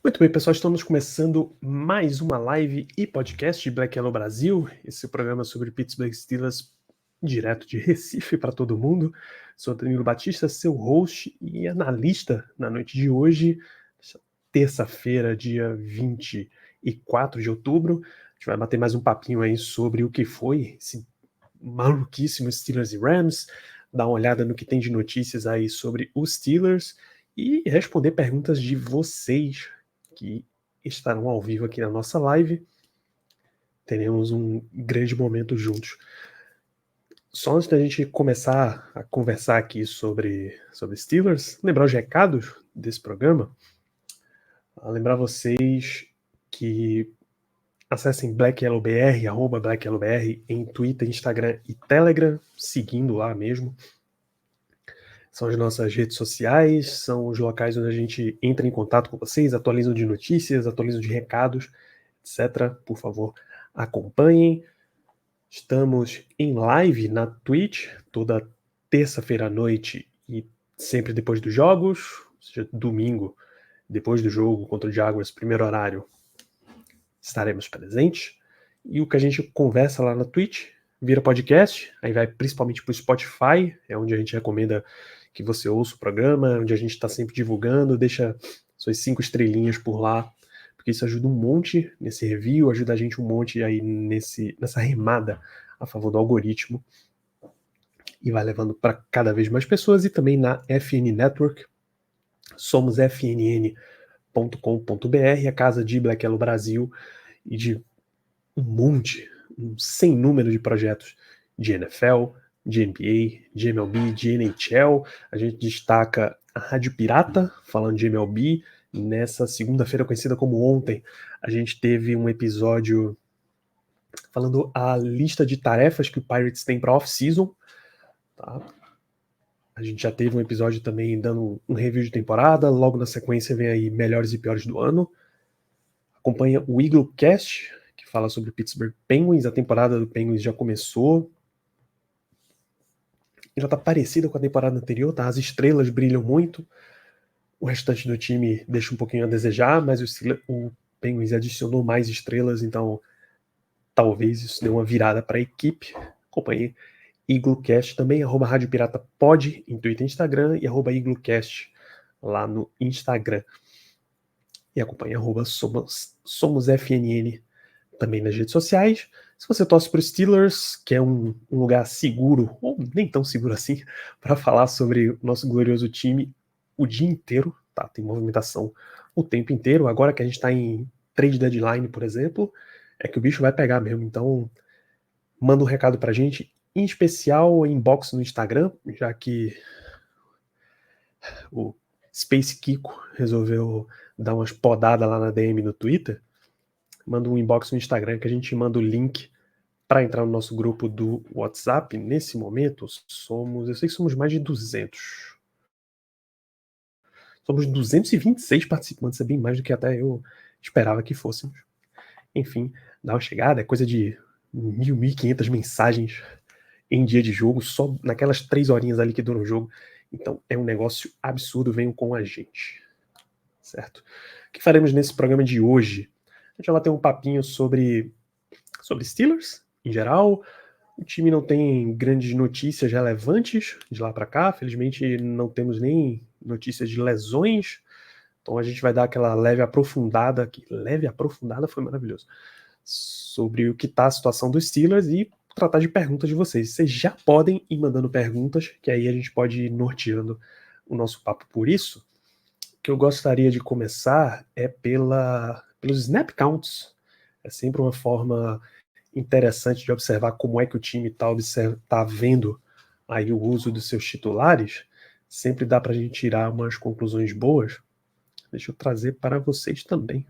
Muito bem, pessoal, estamos começando mais uma live e podcast de Black Yellow Brasil, esse programa sobre Pittsburgh Steelers direto de Recife para todo mundo. Sou Danilo Batista, seu host e analista na noite de hoje, terça-feira, dia 24 de outubro. A gente vai bater mais um papinho aí sobre o que foi esse maluquíssimo Steelers e Rams, dar uma olhada no que tem de notícias aí sobre os Steelers e responder perguntas de vocês que estarão ao vivo aqui na nossa live. Teremos um grande momento juntos. Só antes da gente começar a conversar aqui sobre Steelers, lembrar os recados desse programa. Lembrar vocês que acessem BlackYellowBR, @BlackYellowBR em Twitter, Instagram e Telegram, seguindo lá mesmo. São as nossas redes sociais, são os locais onde a gente entra em contato com vocês, atualizam de notícias, atualizam de recados, etc. Por favor, acompanhem. Estamos em live na Twitch, toda terça-feira à noite e sempre depois dos jogos, ou seja, domingo, depois do jogo contra o Jaguars, primeiro horário, estaremos presentes. E o que a gente conversa lá na Twitch vira podcast, aí vai principalmente para o Spotify, é onde a gente recomenda que você ouça o programa, onde a gente está sempre divulgando, deixa suas 5 estrelinhas por lá, porque isso ajuda um monte nesse review, ajuda a gente um monte aí nessa remada a favor do algoritmo, e vai levando para cada vez mais pessoas, e também na FN Network, somos fnn.com.br, a casa de Black Yellow Brasil e de um sem número de projetos de NFL, de NBA, de MLB, de NHL. A gente destaca a Rádio Pirata, falando de MLB. Nessa segunda-feira, conhecida como ontem, a gente teve um episódio falando a lista de tarefas que o Pirates tem para off-season. Tá? A gente já teve um episódio também dando um review de temporada. Logo na sequência vem aí melhores e piores do ano. Acompanha o Eagle Cast, que fala sobre o Pittsburgh Penguins. A temporada do Penguins já começou. Já está parecida com a temporada anterior, tá? As estrelas brilham muito. O restante do time deixa um pouquinho a desejar, mas o Penguins adicionou mais estrelas, então talvez isso dê uma virada para a equipe. Acompanhe EagleCast também, @Rádio Pirata Pod em Twitter e Instagram, e @EagleCast lá no Instagram. E acompanhe @SomosFNN também nas redes sociais. Se você torce para os Steelers, que é um lugar seguro, ou nem tão seguro assim, para falar sobre o nosso glorioso time o dia inteiro, tá? Tem movimentação o tempo inteiro. Agora que a gente está em trade deadline, por exemplo, é que o bicho vai pegar mesmo. Então, manda um recado pra gente, em especial inbox no Instagram, já que o Space Kiko resolveu dar umas podadas lá na DM no Twitter. Manda um inbox no Instagram que a gente manda o link para entrar no nosso grupo do WhatsApp. Nesse momento, eu sei que somos mais de 200. Somos 226 participantes, é bem mais do que até eu esperava que fôssemos. Enfim, dá uma chegada, é coisa de 1.500 mensagens em dia de jogo, só naquelas 3 horinhas ali que dura o jogo. Então é um negócio absurdo, venham com a gente. Certo? O que faremos nesse programa de hoje? A gente vai ter um papinho sobre Steelers, em geral. O time não tem grandes notícias relevantes de lá para cá. Felizmente não temos nem notícias de lesões. Então a gente vai dar aquela leve aprofundada, que leve aprofundada foi maravilhoso, sobre o que está a situação dos Steelers e tratar de perguntas de vocês. Vocês já podem ir mandando perguntas, que aí a gente pode ir norteando o nosso papo. Por isso, o que eu gostaria de começar é pelos snap counts. É sempre uma forma interessante de observar como é que o time tá vendo aí o uso dos seus titulares. Sempre dá para a gente tirar umas conclusões boas. Deixa eu trazer para vocês também.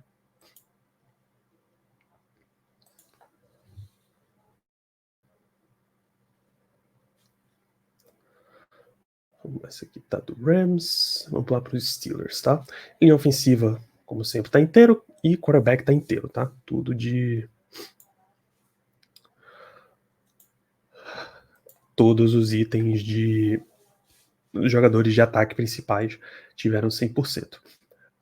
Esse aqui tá do Rams. Vamos lá para os Steelers, tá? Linha ofensiva, como sempre, tá inteiro. E quarterback tá inteiro, tá? Tudo de... Todos os itens de jogadores de ataque principais tiveram 100%.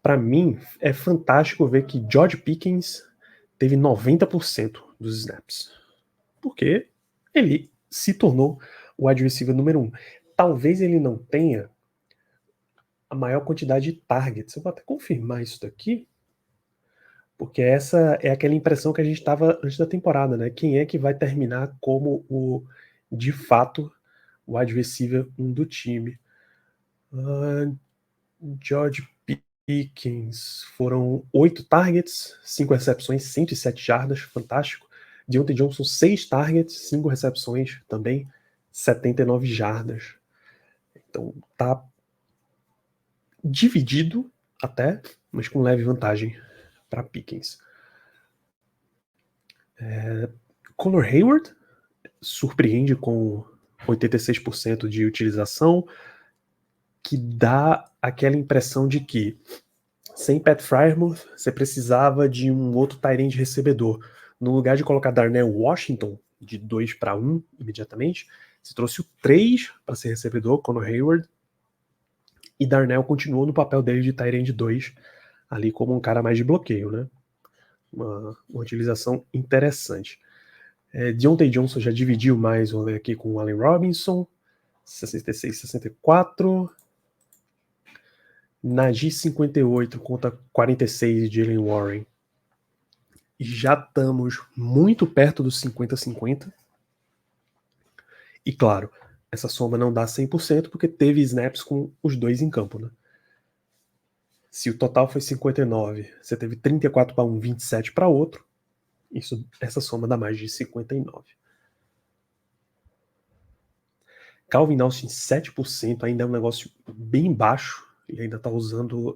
Para mim, é fantástico ver que George Pickens teve 90% dos snaps. Porque ele se tornou o wide receiver número 1. Talvez ele não tenha a maior quantidade de targets. Eu vou até confirmar isso daqui, porque essa é aquela impressão que a gente estava antes da temporada, né? Quem é que vai terminar como de fato, o wide receiver 1 do time? George Pickens, foram 8 targets, 5 recepções, 107 jardas, fantástico. Deontay Johnson, 6 targets, 5 recepções, também 79 jardas. Então tá dividido até, mas com leve vantagem para Pickens. Connor Hayward surpreende com 86% de utilização, que dá aquela impressão de que sem Pat Freiermuth, você precisava de um outro tight end recebedor. No lugar de colocar Darnell Washington de 2 para 1 imediatamente, você trouxe o 3 para ser recebedor, Connor Hayward, e Darnell continuou no papel dele de tight end 2, ali como um cara mais de bloqueio, né? Uma utilização interessante. Deontay Johnson já dividiu mais o rolê aqui com o Allen Robinson, 66-64. Najee 58 contra 46 de Jalen Warren. Já estamos muito perto dos 50-50. E claro, essa soma não dá 100% porque teve snaps com os dois em campo, né? Se o total foi 59, você teve 34 para um, 27 para outro, essa soma dá mais de 59. Calvin Austin 7% ainda é um negócio bem baixo, ele ainda está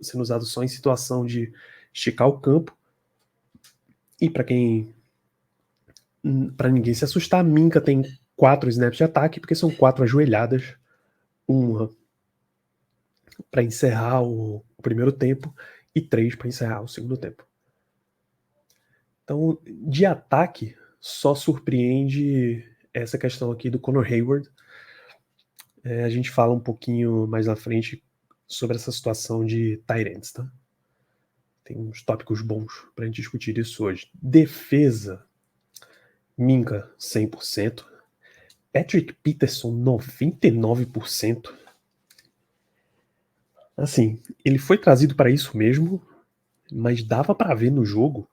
sendo usado só em situação de esticar o campo. E para ninguém se assustar, Minka tem 4 snaps de ataque, porque são 4 ajoelhadas, uma para encerrar o primeiro tempo e 3 para encerrar o segundo tempo. Então, de ataque, só surpreende essa questão aqui do Connor Hayward. A gente fala um pouquinho mais na frente sobre essa situação de tight ends, tá? Tem uns tópicos bons para a gente discutir isso hoje. Defesa, Minka 100%, Patrick Peterson 99%. Assim, ele foi trazido para isso mesmo, mas dava para ver no jogo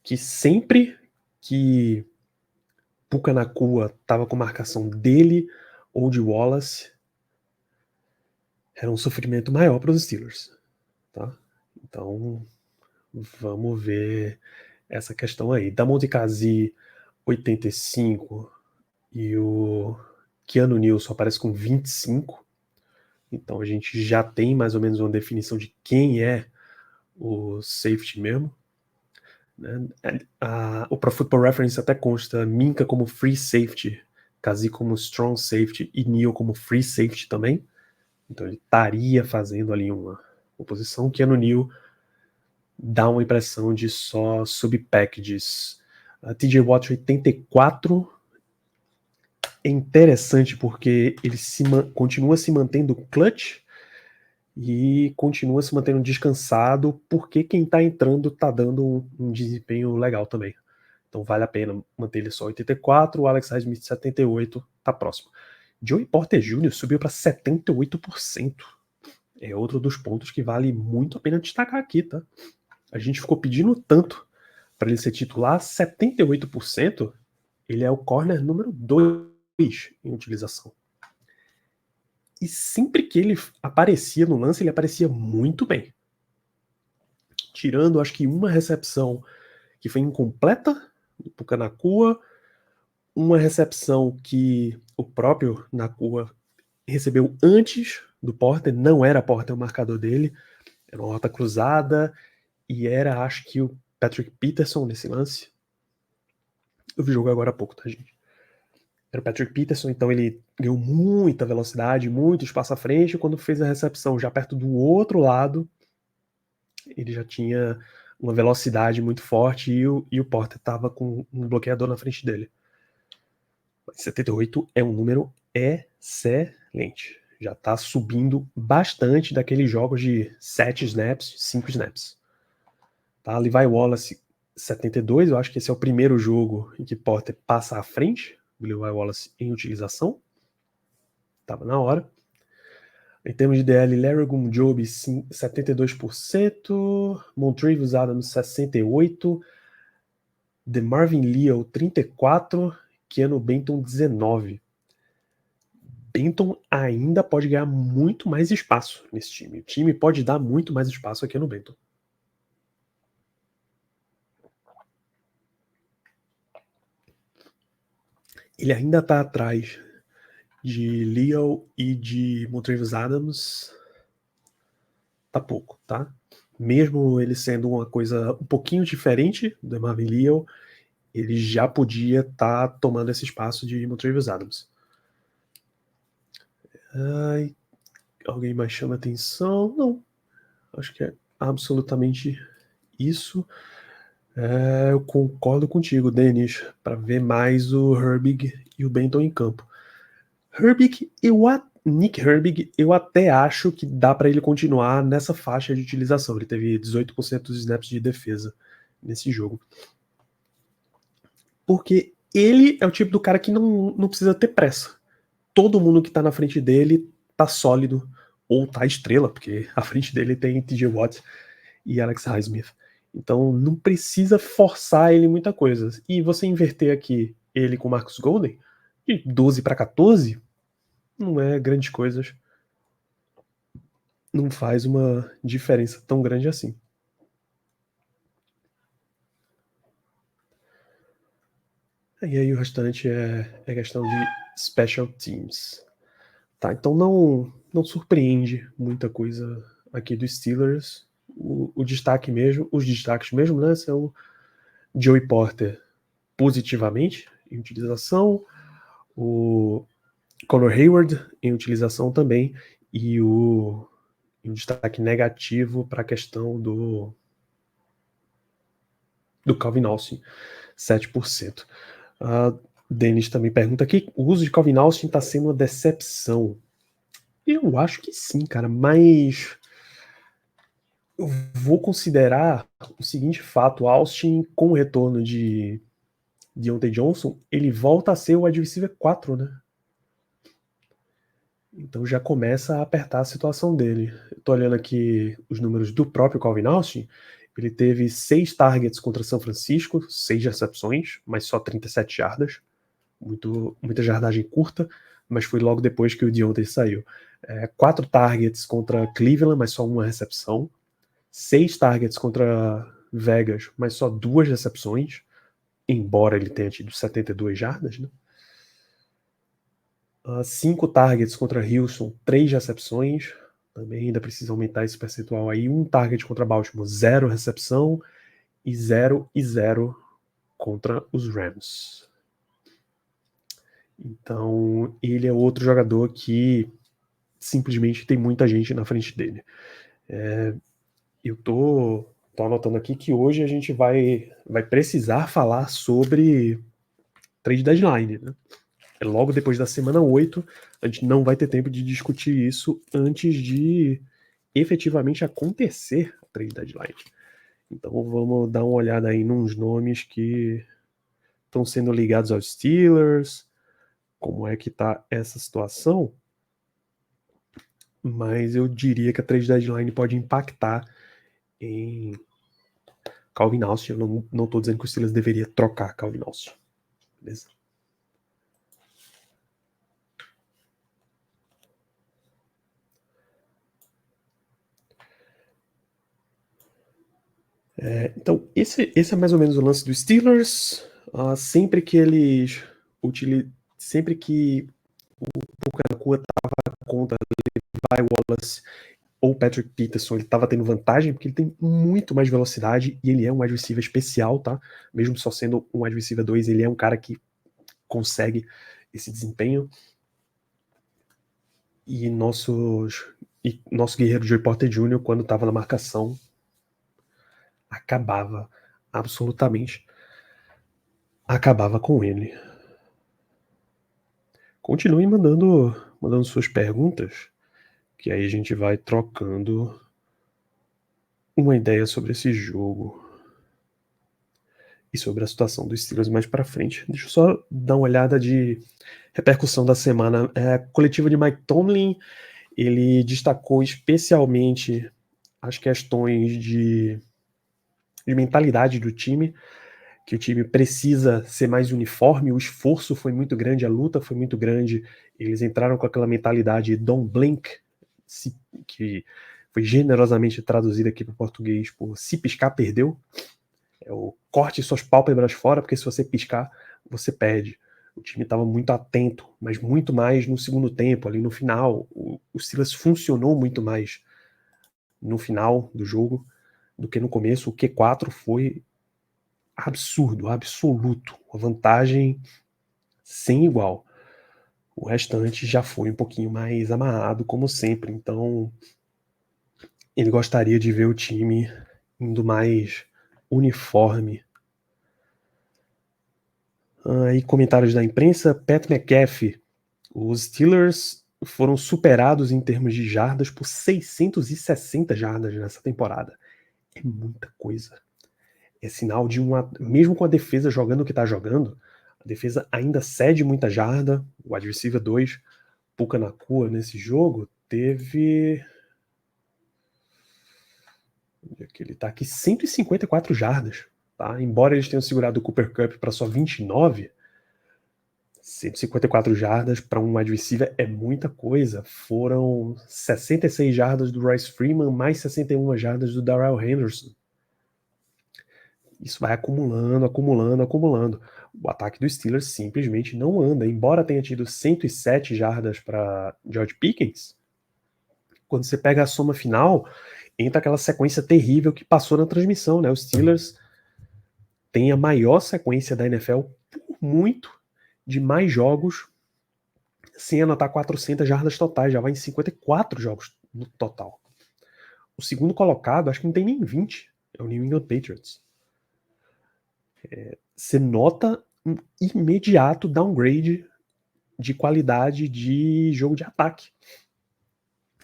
que sempre que Puka Nacua estava com marcação dele ou de Wallace, era um sofrimento maior para os Steelers, tá? Então, vamos ver essa questão aí. Damonte Kazi 85 e o Keanu Neal só aparece com 25. Então a gente já tem mais ou menos uma definição de quem é o safety mesmo. Né? O Pro Football Reference até consta Minka como free safety, Kazi como strong safety e Neal como free safety também. Então ele estaria fazendo ali uma posição que no Neal dá uma impressão de só sub-packages. TJ Watt 84 é interessante porque ele continua se mantendo clutch e continua se mantendo descansado, porque quem tá entrando tá dando um desempenho legal também. Então vale a pena manter ele só 84, o Alex Highsmith 78, tá próximo. Joey Porter Jr. subiu para 78%. É outro dos pontos que vale muito a pena destacar aqui, tá? A gente ficou pedindo tanto para ele ser titular, 78%, ele é o corner número 2 em utilização. E sempre que ele aparecia no lance, ele aparecia muito bem. Tirando, acho que uma recepção que foi incompleta do Puka Nacua, uma recepção que o próprio Nacua recebeu antes do Porter, não era Porter o marcador dele, era uma rota cruzada, e era, acho que, o Patrick Peterson nesse lance. Eu vi o jogo agora há pouco, tá, gente? Era o Patrick Peterson, então ele ganhou muita velocidade, muito espaço à frente, e quando fez a recepção já perto do outro lado, ele já tinha uma velocidade muito forte e o Porter estava com um bloqueador na frente dele. Mas 78 é um número excelente. Já tá subindo bastante daqueles jogos de 7 snaps, 5 snaps. Tá? Levi Wallace, 72, eu acho que esse é o primeiro jogo em que Porter passa à frente do Levi Wallace em utilização. Tava na hora. Em termos de DL, Larry Ogunjobi, 72%, Montravius Adams, 68%, DeMarvin Leal, 34%, Keanu Benton, 19%. Benton ainda pode ganhar muito mais espaço nesse time. O time pode dar muito mais espaço aqui no Benton. Ele ainda está atrás de Leal e de Montravius Adams. Tá pouco, tá? Mesmo ele sendo uma coisa um pouquinho diferente do Marvin Leal, ele já podia estar tomando esse espaço de Montravius Adams. Ai, alguém mais chama atenção? Não. Acho que é absolutamente isso. Eu concordo contigo, Denis, para ver mais o Herbig e o Benton em campo. Nick Herbig, eu até acho que dá para ele continuar nessa faixa de utilização. Ele teve 18% dos snaps de defesa nesse jogo. Porque ele é o tipo do cara que não precisa ter pressa. Todo mundo que tá na frente dele tá sólido, ou tá estrela, porque à frente dele tem TJ Watt e Alex Highsmith. Então não precisa forçar ele muita coisa. E você inverter aqui ele com Marcus Golden, de 12 para 14, não é grandes coisas. Não faz uma diferença tão grande assim. E aí o restante é questão de special teams. Tá, então não surpreende muita coisa aqui dos Steelers. O destaque mesmo, os destaques mesmo, né, são Joey Porter positivamente em utilização, o Connor Hayward em utilização também, e um destaque negativo para a questão do Calvin Austin, 7%. Denis também pergunta aqui, o uso de Calvin Austin está sendo uma decepção. Eu acho que sim, cara, mas eu vou considerar o seguinte fato, Austin com o retorno de Deontay Johnson, ele volta a ser o wide receiver 4, né? Então já começa a apertar a situação dele. Eu tô olhando aqui os números do próprio Calvin Austin. Ele teve 6 targets contra São Francisco, 6 recepções, mas só 37 jardas. Muita jardagem curta, mas foi logo depois que o Deontay saiu. 4 targets contra Cleveland, mas só uma recepção. 6 targets contra Vegas, mas só 2 recepções, embora ele tenha tido 72 jardas, né? 5 targets contra Houston, 3 recepções. Também ainda precisa aumentar esse percentual aí. 1 target contra Baltimore, 0 recepção. E 0 contra os Rams. Então, ele é outro jogador que simplesmente tem muita gente na frente dele. Eu tô anotando aqui que hoje a gente vai precisar falar sobre trade deadline, né? Logo depois da semana 8, a gente não vai ter tempo de discutir isso antes de efetivamente acontecer a trade deadline. Então vamos dar uma olhada aí nos nomes que estão sendo ligados aos Steelers, como é que tá essa situação. Mas eu diria que a trade deadline pode impactar em Calvin Austin. Eu não tô dizendo que o Steelers deveria trocar Calvin Austin. Beleza? Então, esse é mais ou menos o lance dos Steelers. Sempre que eles sempre que o Pucanacua estava contra Levi Wallace ou Patrick Peterson, ele estava tendo vantagem, porque ele tem muito mais velocidade e ele é um wide receiver especial, tá? Mesmo só sendo um wide receiver 2, ele é um cara que consegue esse desempenho. E nosso guerreiro Joey Porter Jr., quando estava na marcação, absolutamente acabava com ele. Continuem mandando suas perguntas. que aí a gente vai trocando uma ideia sobre esse jogo e sobre a situação dos Steelers mais para frente. Deixa eu só dar uma olhada de repercussão da semana. A coletiva de Mike Tomlin, ele destacou especialmente as questões de mentalidade do time, que o time precisa ser mais uniforme, o esforço foi muito grande, a luta foi muito grande, eles entraram com aquela mentalidade don't blink, que foi generosamente traduzida aqui para o português por se piscar, perdeu. É o corte suas pálpebras fora, porque se você piscar, você perde. O time estava muito atento, mas muito mais no segundo tempo, ali no final. O Steelers funcionou muito mais no final do jogo do que no começo. O Q4 foi absurdo, absoluto. Uma vantagem sem igual. O restante já foi um pouquinho mais amarrado, como sempre. Então, ele gostaria de ver o time indo mais uniforme. Aí, comentários da imprensa. Pat McAfee. Os Steelers foram superados em termos de jardas por 660 jardas nessa temporada. É muita coisa. É sinal de mesmo com a defesa jogando o que está jogando, a defesa ainda cede muita jarda. O wide receiver 2, Puka Nacua, nesse jogo, teve... Onde é que ele tá aqui? 154 jardas. Tá? Embora eles tenham segurado o Cooper Kupp para só 29, 154 jardas para um wide receiver é muita coisa. Foram 66 jardas do Royce Freeman, mais 61 jardas do Darrell Henderson. Isso vai acumulando, acumulando, acumulando. O ataque dos Steelers simplesmente não anda. Embora tenha tido 107 jardas para George Pickens, quando você pega a soma final, entra aquela sequência terrível que passou na transmissão, né? Os Steelers têm a maior sequência da NFL por muito, de mais jogos sem anotar 400 jardas totais, já vai em 54 jogos no total. O segundo colocado, acho que não tem nem 20, é o New England Patriots. Você nota um imediato downgrade de qualidade de jogo de ataque.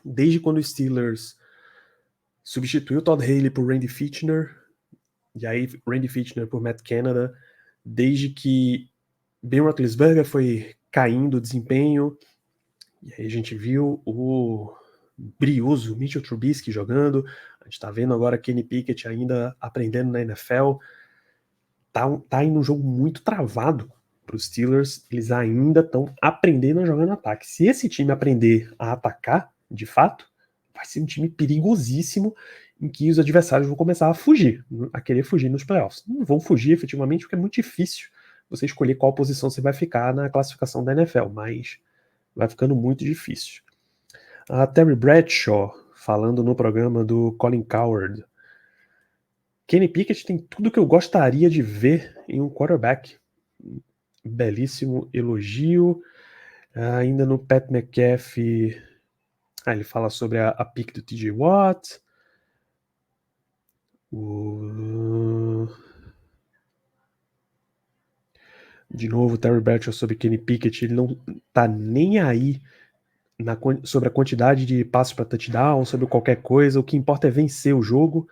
Desde quando o Steelers substituiu o Todd Haley por Randy Fitchner, e aí Randy Fitchner por Matt Canada, desde que Ben Roethlisberger foi caindo o desempenho, e aí a gente viu o brioso Mitchell Trubisky jogando, a gente tá vendo agora Kenny Pickett ainda aprendendo na NFL, tá indo um jogo muito travado para os Steelers, eles ainda estão aprendendo a jogar no ataque. Se esse time aprender a atacar, de fato, vai ser um time perigosíssimo em que os adversários vão começar a fugir, a querer fugir nos playoffs. Não vão fugir efetivamente porque é muito difícil você escolher qual posição você vai ficar na classificação da NFL, mas vai ficando muito difícil. A Terry Bradshaw, falando no programa do Colin Cowherd, Kenny Pickett tem tudo que eu gostaria de ver em um quarterback. Belíssimo elogio. Ainda no Pat McAfee, ele fala sobre a pick do TJ Watt. De novo, Terry Bradshaw sobre Kenny Pickett. Ele não tá nem aí sobre a quantidade de passos para touchdown, sobre qualquer coisa. O que importa é vencer o jogo.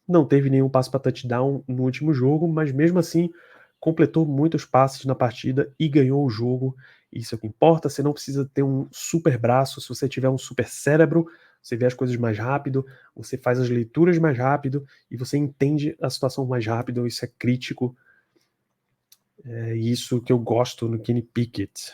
Não teve nenhum passo para touchdown no último jogo, mas mesmo assim completou muitos passes na partida e ganhou o jogo. Isso é o que importa. Você não precisa ter um super braço. Se você tiver um super cérebro, você vê as coisas mais rápido, você faz as leituras mais rápido e você entende a situação mais rápido. Isso é crítico. É isso que eu gosto no Kenny Pickett.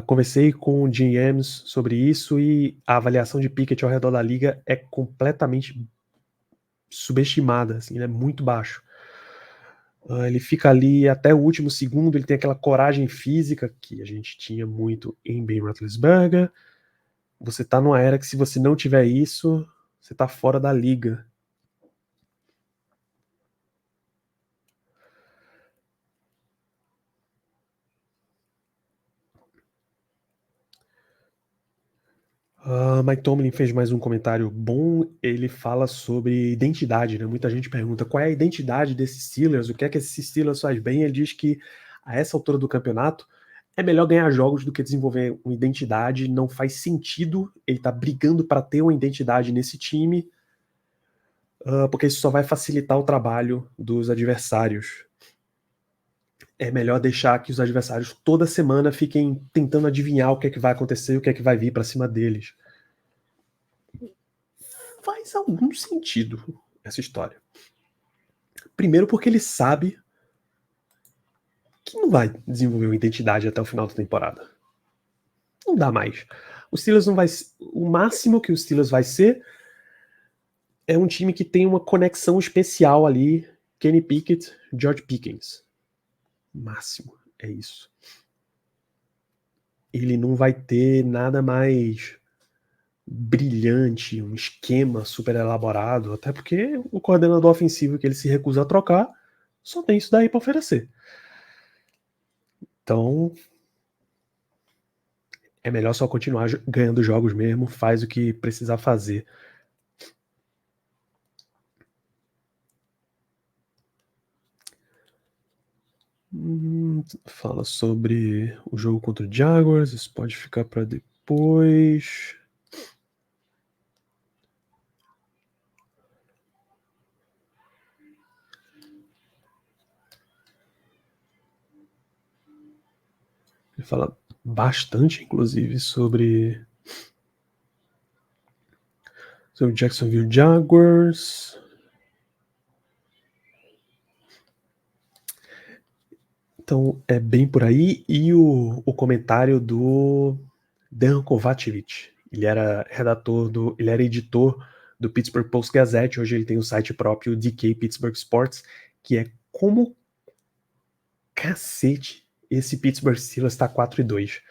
Conversei com GMs sobre isso e a avaliação de Pickett ao redor da liga é completamente subestimada, assim, ele é muito baixo. Ele fica ali até o último segundo, ele tem aquela coragem física que a gente tinha muito em Ben Roethlisberger. Você tá numa era que se você não tiver isso, você tá fora da liga. Mike Tomlin fez mais um comentário bom. Ele fala sobre identidade, né? Muita gente pergunta qual é a identidade desses Steelers, o que é que esses Steelers faz bem. Ele diz que a essa altura do campeonato é melhor ganhar jogos do que desenvolver uma identidade. Não faz sentido ele estar brigando para ter uma identidade nesse time, porque isso só vai facilitar o trabalho dos adversários. É melhor deixar que os adversários toda semana fiquem tentando adivinhar o que é que vai acontecer, o que é que vai vir para cima deles. Faz algum sentido essa história. Primeiro porque ele sabe que não vai desenvolver uma identidade até o final da temporada. Não dá mais. O Steelers não vai. O máximo que o Steelers vai ser é um time que tem uma conexão especial ali. Kenny Pickett, George Pickens. Máximo. É isso. Ele não vai ter nada mais brilhante, um esquema super elaborado, até porque o coordenador ofensivo que ele se recusa a trocar só tem isso daí para oferecer. Então, é melhor só continuar ganhando jogos mesmo, faz o que precisar fazer. Fala sobre o jogo contra o Jaguars, isso pode ficar para depois. Ele fala bastante, inclusive, sobre o Jacksonville Jaguars. Então é bem por aí. E o comentário do Dan Kovacevic. Ele era ele era editor do Pittsburgh Post-Gazette. Hoje ele tem um site próprio, DK Pittsburgh Sports, que é como cacete esse Pittsburgh Steelers tá 4-2.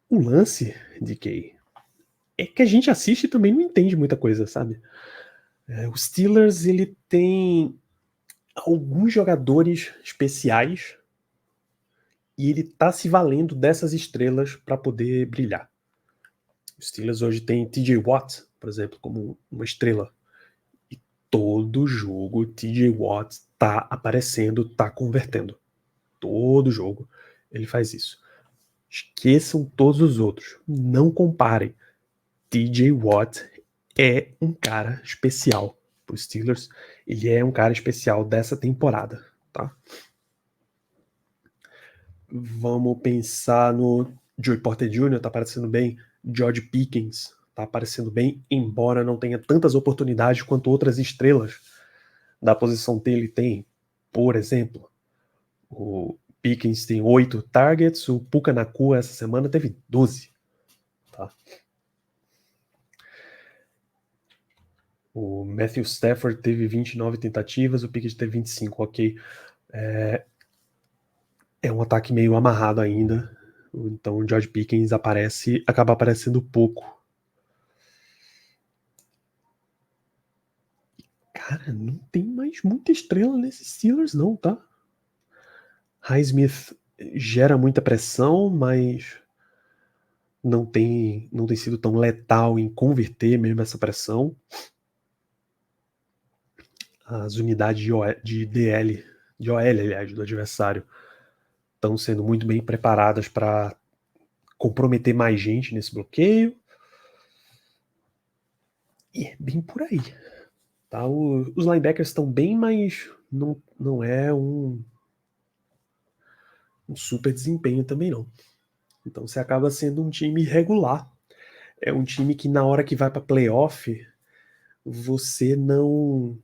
O lance, DK, é que a gente assiste e também não entende muita coisa, sabe? O Steelers, ele tem alguns jogadores especiais e ele tá se valendo dessas estrelas para poder brilhar. O Steelers hoje tem TJ Watt, por exemplo, como uma estrela. E todo jogo TJ Watt tá aparecendo, tá convertendo. Todo jogo ele faz isso. Esqueçam todos os outros. Não comparem. TJ Watt é um cara especial para os Steelers. Ele é um cara especial dessa temporada, tá? Vamos pensar no Joey Porter Jr., tá aparecendo bem. George Pickens tá aparecendo bem, embora não tenha tantas oportunidades quanto outras estrelas da posição dele tem. Por exemplo, o Pickens tem 8 targets, o Puka Nacua essa semana teve 12. Tá? O Matthew Stafford teve 29 tentativas, o Pickett teve 25, ok. É um ataque meio amarrado ainda, então o George Pickens acaba aparecendo pouco. Cara, não tem mais muita estrela nesses Steelers não, tá? Highsmith gera muita pressão, mas não tem sido tão letal em converter mesmo essa pressão. As unidades de DL, de OL, aliás, do adversário, estão sendo muito bem preparadas para comprometer mais gente nesse bloqueio. E é bem por aí. Tá? Os linebackers estão bem, mas não é um super desempenho também não. Então você acaba sendo um time regular. É um time que na hora que vai para playoff, você não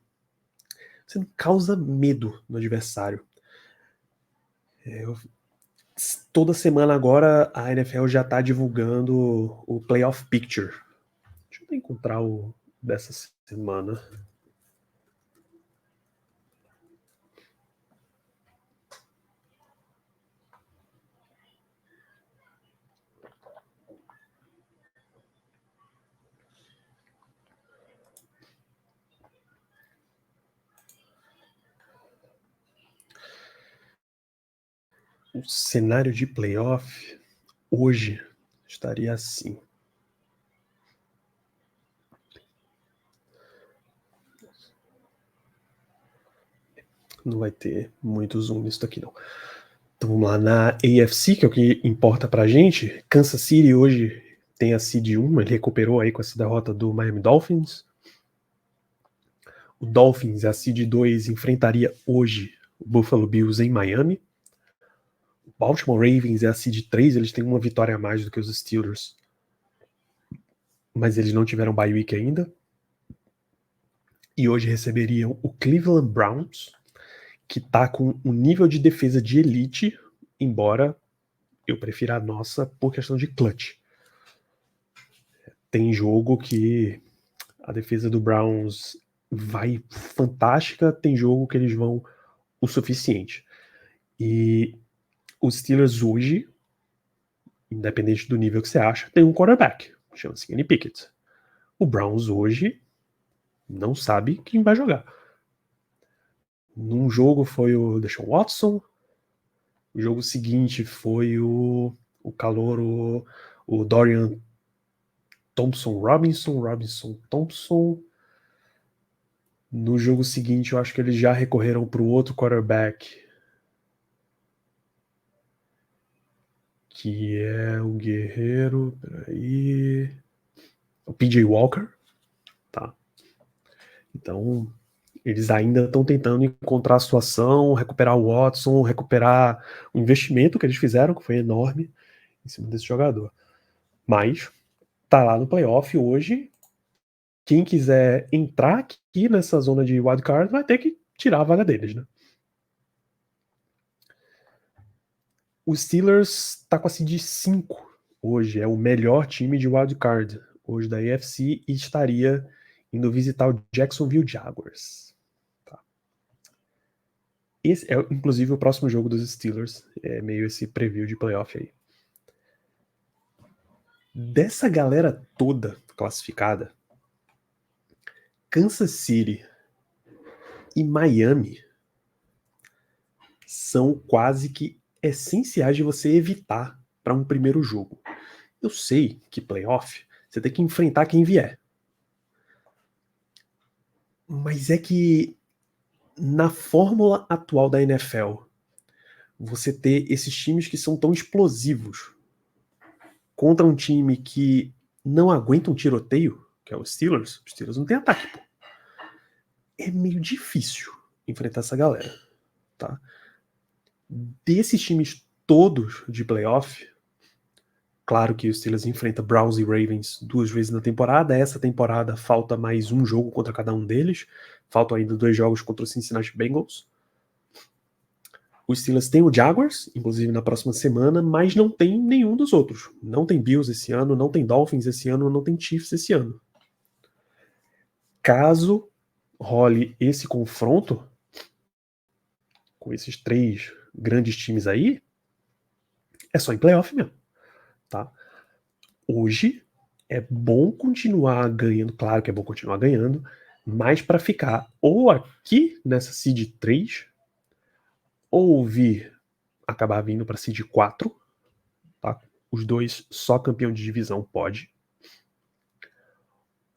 causa medo no adversário. Toda semana agora a NFL já está divulgando o Playoff Picture. Deixa eu encontrar o dessa semana. O cenário de playoff hoje estaria assim. Não vai ter muito zoom nisso aqui não. Então vamos lá, na AFC, que é o que importa pra gente, Kansas City hoje tem a seed 1, ele recuperou aí com essa derrota do Miami Dolphins. O Dolphins, a seed 2, enfrentaria hoje o Buffalo Bills em Miami. O Baltimore Ravens é a seed 3, eles têm uma vitória a mais do que os Steelers, mas eles não tiveram bye week ainda. E hoje receberiam o Cleveland Browns, que tá com um nível de defesa de elite, embora eu prefira a nossa por questão de clutch. Tem jogo que a defesa do Browns vai fantástica, tem jogo que eles vão o suficiente. E os Steelers hoje, independente do nível que você acha, tem um quarterback, chama-se Kenny Pickett. O Browns hoje não sabe quem vai jogar. Num jogo foi o Deshaun Watson, o jogo seguinte foi o calouro, o Dorian Thompson. No jogo seguinte, eu acho que eles já recorreram para o outro quarterback, que é o guerreiro, peraí, o PJ Walker, tá? Então, eles ainda estão tentando encontrar a situação, recuperar o Watson, recuperar o investimento que eles fizeram, que foi enorme, em cima desse jogador. Mas, tá lá no playoff hoje, quem quiser entrar aqui nessa zona de wildcard vai ter que tirar a vaga deles, né? O Steelers tá com a seed 5 hoje, é o melhor time de wildcard hoje da AFC e estaria indo visitar o Jacksonville Jaguars. Tá. Esse é, inclusive, o próximo jogo dos Steelers, é meio esse preview de playoff aí. Dessa galera toda classificada, Kansas City e Miami são quase que essenciais de você evitar para um primeiro jogo. Eu sei que playoff você tem que enfrentar quem vier. Mas é que na fórmula atual da NFL, você ter esses times que são tão explosivos contra um time que não aguenta um tiroteio, que é o Steelers não tem ataque, pô. É meio difícil enfrentar essa galera, tá? Desses times todos de playoff, claro que o Steelers enfrenta Browns e Ravens 2 vezes na temporada. Essa temporada falta mais um jogo contra cada um deles. Faltam ainda 2 jogos contra o Cincinnati Bengals. O Steelers tem o Jaguars, inclusive na próxima semana, mas não tem nenhum dos outros. Não tem Bills esse ano, não tem Dolphins esse ano, não tem Chiefs esse ano. Caso role esse confronto com esses 3 grandes times aí, é só em playoff mesmo, tá? Hoje é bom continuar ganhando, claro que é bom continuar ganhando, mas para ficar ou aqui nessa seed 3 ou vir acabar vindo para seed 4, tá? Os dois só campeão de divisão pode.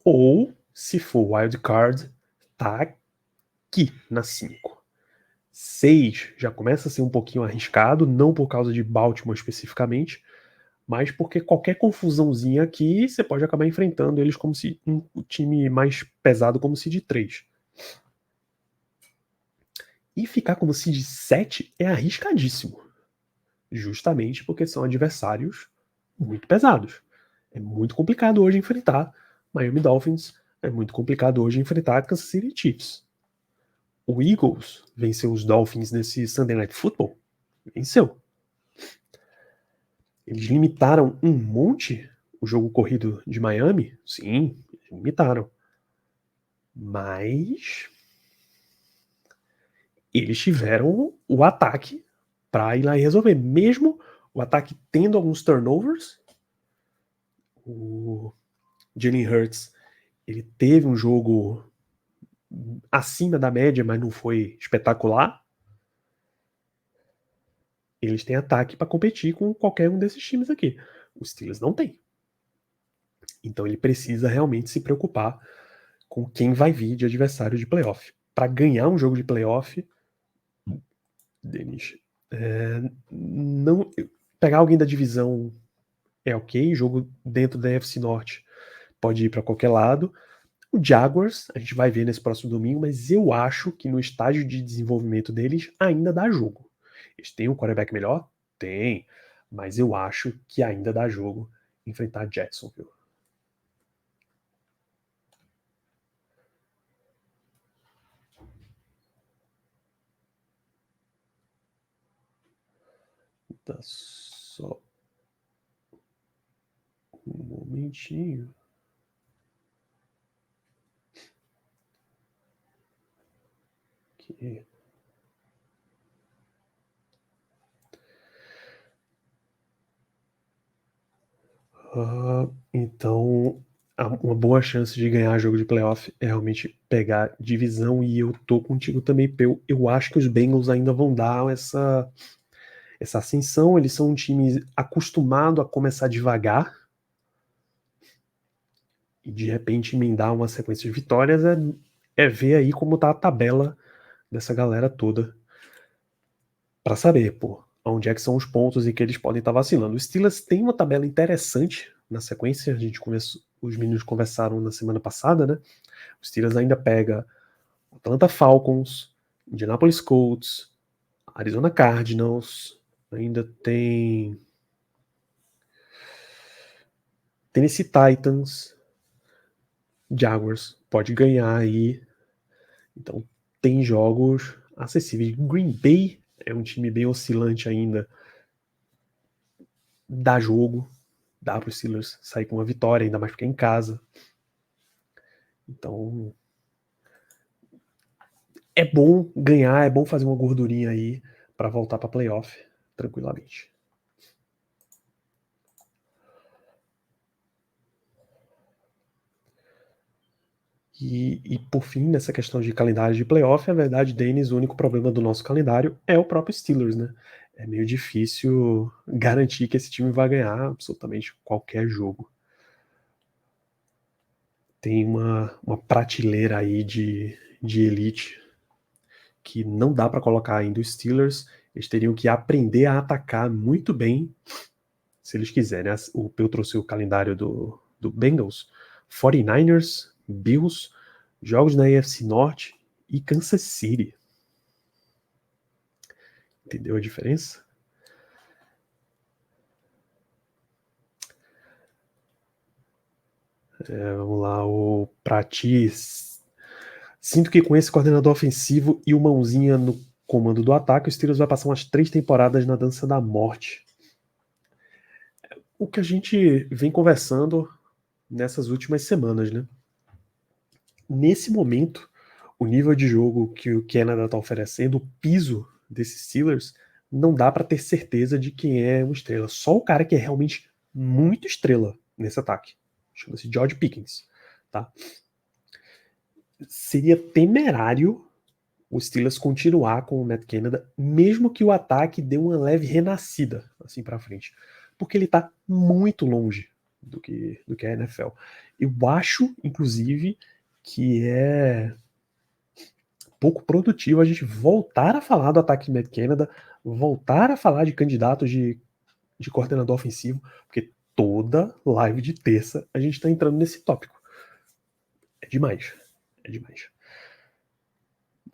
Ou, se for wildcard, tá aqui na 5. 6 já começa a ser um pouquinho arriscado, não por causa de Baltimore especificamente, mas porque qualquer confusãozinha aqui, você pode acabar enfrentando eles como se um time mais pesado como seed 3. E ficar como seed 7 é arriscadíssimo, justamente porque são adversários muito pesados. É muito complicado hoje enfrentar Miami Dolphins, é muito complicado hoje enfrentar Kansas City Chiefs. O Eagles venceu os Dolphins nesse Sunday Night Football, venceu. Eles limitaram um monte o jogo corrido de Miami, sim, limitaram. Mas eles tiveram o ataque para ir lá e resolver. Mesmo o ataque tendo alguns turnovers, o Jalen Hurts ele teve um jogo acima da média, mas não foi espetacular. Eles têm ataque para competir com qualquer um desses times aqui. Os Steelers não tem. Então ele precisa realmente se preocupar com quem vai vir de adversário de playoff. Para ganhar um jogo de playoff, Denis, Não, pegar alguém da divisão é ok, jogo dentro da NFC Norte pode ir para qualquer lado. O Jaguars, a gente vai ver nesse próximo domingo, mas eu acho que no estágio de desenvolvimento deles ainda dá jogo. Eles têm um quarterback melhor? Tem, mas eu acho que ainda dá jogo enfrentar Jacksonville. Tá só um momentinho. Que... então, uma boa chance de ganhar jogo de playoff é realmente pegar divisão, e eu tô contigo também, Peu. Eu acho que os Bengals ainda vão dar essa ascensão. Eles são um time acostumado a começar devagar e de repente emendar uma sequência de vitórias é ver aí como tá a tabela dessa galera toda para saber, pô, onde é que são os pontos em que eles podem estar vacilando. Os Steelers tem uma tabela interessante na sequência, os meninos conversaram na semana passada, né? Os Steelers ainda pega Atlanta Falcons, Indianapolis Colts, Arizona Cardinals, ainda tem Tennessee Titans, Jaguars, pode ganhar aí. Então tem jogos acessíveis. Green Bay é um time bem oscilante ainda, dá jogo, dá para os Steelers sair com uma vitória, ainda mais porque é em casa. Então é bom ganhar, é bom fazer uma gordurinha aí para voltar para playoff tranquilamente. E por fim, nessa questão de calendário de playoff, a verdade, Denis, o único problema do nosso calendário é o próprio Steelers, né? É meio difícil garantir que esse time vai ganhar absolutamente qualquer jogo. Tem uma prateleira aí de elite que não dá para colocar ainda os Steelers. Eles teriam que aprender a atacar muito bem, se eles quiserem, né? O Peu trouxe o calendário do Bengals, 49ers, Bills, jogos na AFC Norte e Kansas City. Entendeu a diferença? Vamos lá, o Prati. Sinto que com esse coordenador ofensivo e o mãozinha no comando do ataque, o Steelers vai passar umas 3 temporadas na dança da morte. O que a gente vem conversando nessas últimas semanas, né? Nesse momento, o nível de jogo que o Canada está oferecendo, o piso desses Steelers, não dá para ter certeza de quem é uma estrela. Só o cara que é realmente muito estrela nesse ataque. Chama-se George Pickens. Tá? Seria temerário o Steelers continuar com o Matt Canada, mesmo que o ataque dê uma leve renascida assim para frente, porque ele está muito longe do que é a NFL. Eu acho, inclusive, que é pouco produtivo a gente voltar a falar do ataque de Matt Canada, voltar a falar de candidatos de coordenador ofensivo, porque toda live de terça a gente está entrando nesse tópico. É demais. É demais.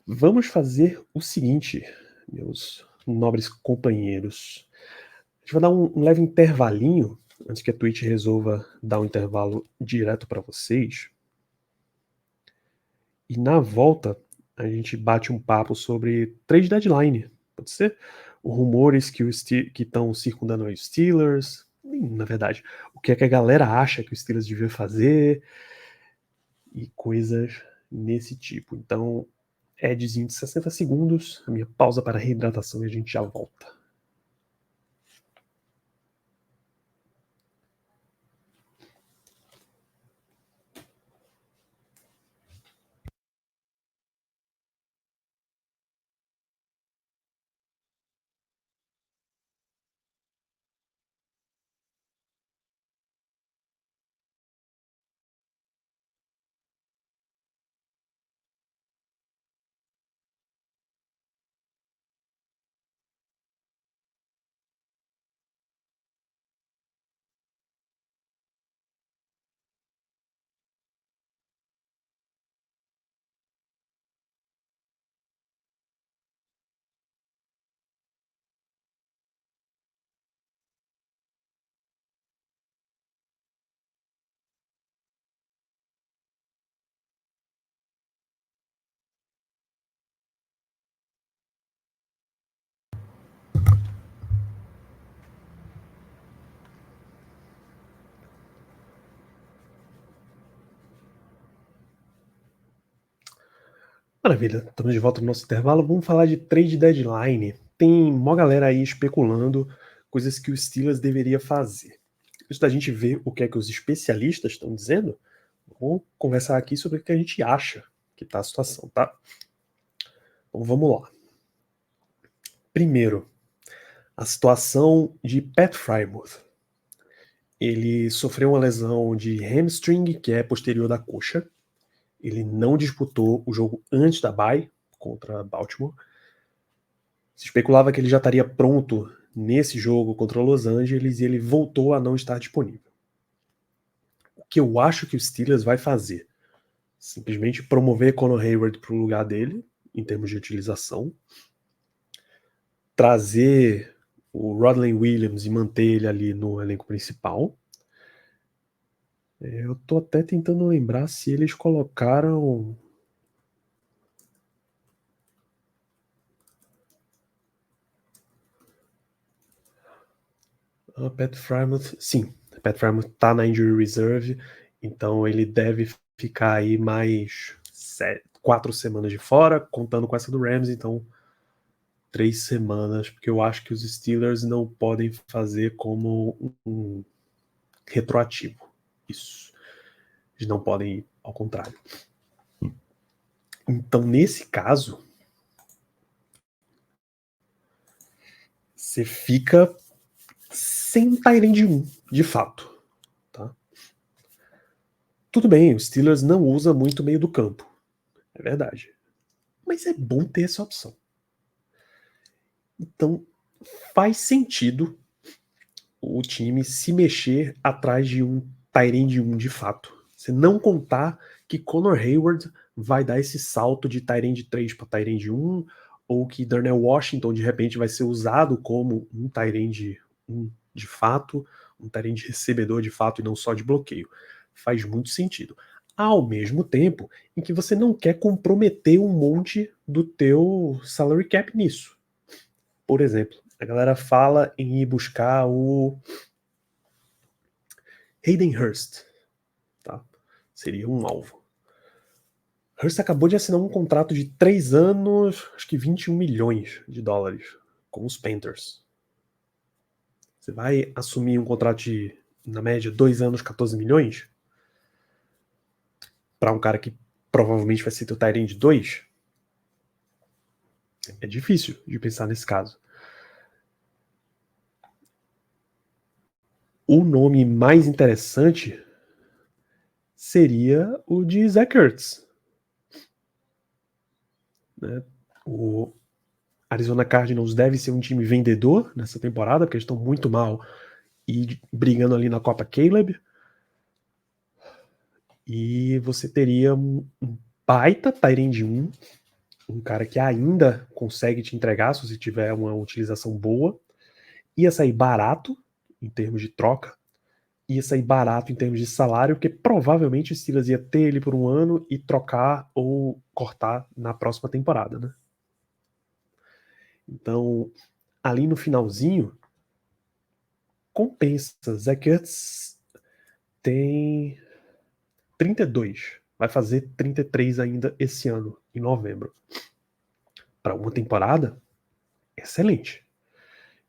Vamos fazer o seguinte, meus nobres companheiros. A gente vai dar um leve intervalinho, antes que a Twitch resolva dar um intervalo direto para vocês. E na volta, a gente bate um papo sobre trade deadline. Pode ser? Os rumores que estão circundando os Steelers. Na verdade, o que é que a galera acha que os Steelers deviam fazer e coisas nesse tipo. Então, Edzinho de 60 segundos, a minha pausa para reidratação e a gente já volta. Maravilha, estamos de volta no nosso intervalo. Vamos falar de trade deadline. Tem mó galera aí especulando coisas que o Steelers deveria fazer. Antes da gente ver o que é que os especialistas estão dizendo, vamos conversar aqui sobre o que a gente acha que tá a situação, tá? Então vamos lá. Primeiro, a situação de Pat Frymouth. Ele sofreu uma lesão de hamstring, que é posterior da coxa. Ele não disputou o jogo antes da bye contra Baltimore. Se especulava que ele já estaria pronto nesse jogo contra Los Angeles e ele voltou a não estar disponível. O que eu acho que o Steelers vai fazer? Simplesmente promover Conor Hayward para o lugar dele, em termos de utilização, trazer o Rodney Williams e manter ele ali no elenco principal. Eu tô até tentando lembrar se eles colocaram. Pat Frymouth, sim, Pat Frymouth tá na injury reserve, então ele deve ficar aí mais 4 semanas de fora, contando com essa do Rams, então 3 semanas, porque eu acho que os Steelers não podem fazer como um retroativo. Isso. Eles não podem ir ao contrário. Então, nesse caso, você fica sem Tyrande 1, de fato. Tá? Tudo bem, o Steelers não usa muito meio do campo. É verdade. Mas é bom ter essa opção. Então, faz sentido o time se mexer atrás de um Tyrande 1 de fato. Você não contar que Conor Hayward vai dar esse salto de Tyrande 3 para Tyrande 1, ou que Darnell Washington de repente vai ser usado como um Tyrande 1 de fato, um Tyrande recebedor de fato e não só de bloqueio. Faz muito sentido. Ao mesmo tempo em que você não quer comprometer um monte do teu salary cap nisso. Por exemplo, a galera fala em ir buscar o Hayden Hurst, tá? Seria um alvo. Hurst acabou de assinar um contrato de 3 anos, acho que 21 milhões de dólares com os Panthers. Você vai assumir um contrato de, na média, 2 anos, 14 milhões? Para um cara que provavelmente vai ser teu tight end 2? É difícil de pensar nesse caso. O nome mais interessante seria o de Zach Ertz. Né? O Arizona Cardinals deve ser um time vendedor nessa temporada, porque eles estão muito mal e brigando ali na Copa Caleb. E você teria um baita Tyrande 1, um cara que ainda consegue te entregar se você tiver uma utilização boa. Ia sair barato em termos de troca, ia sair barato em termos de salário, porque provavelmente o Steelers ia ter ele por um ano e trocar ou cortar na próxima temporada, né? Então, ali no finalzinho, compensa. Zach Ertz tem 32, vai fazer 33 ainda esse ano, em novembro. Para uma temporada, excelente.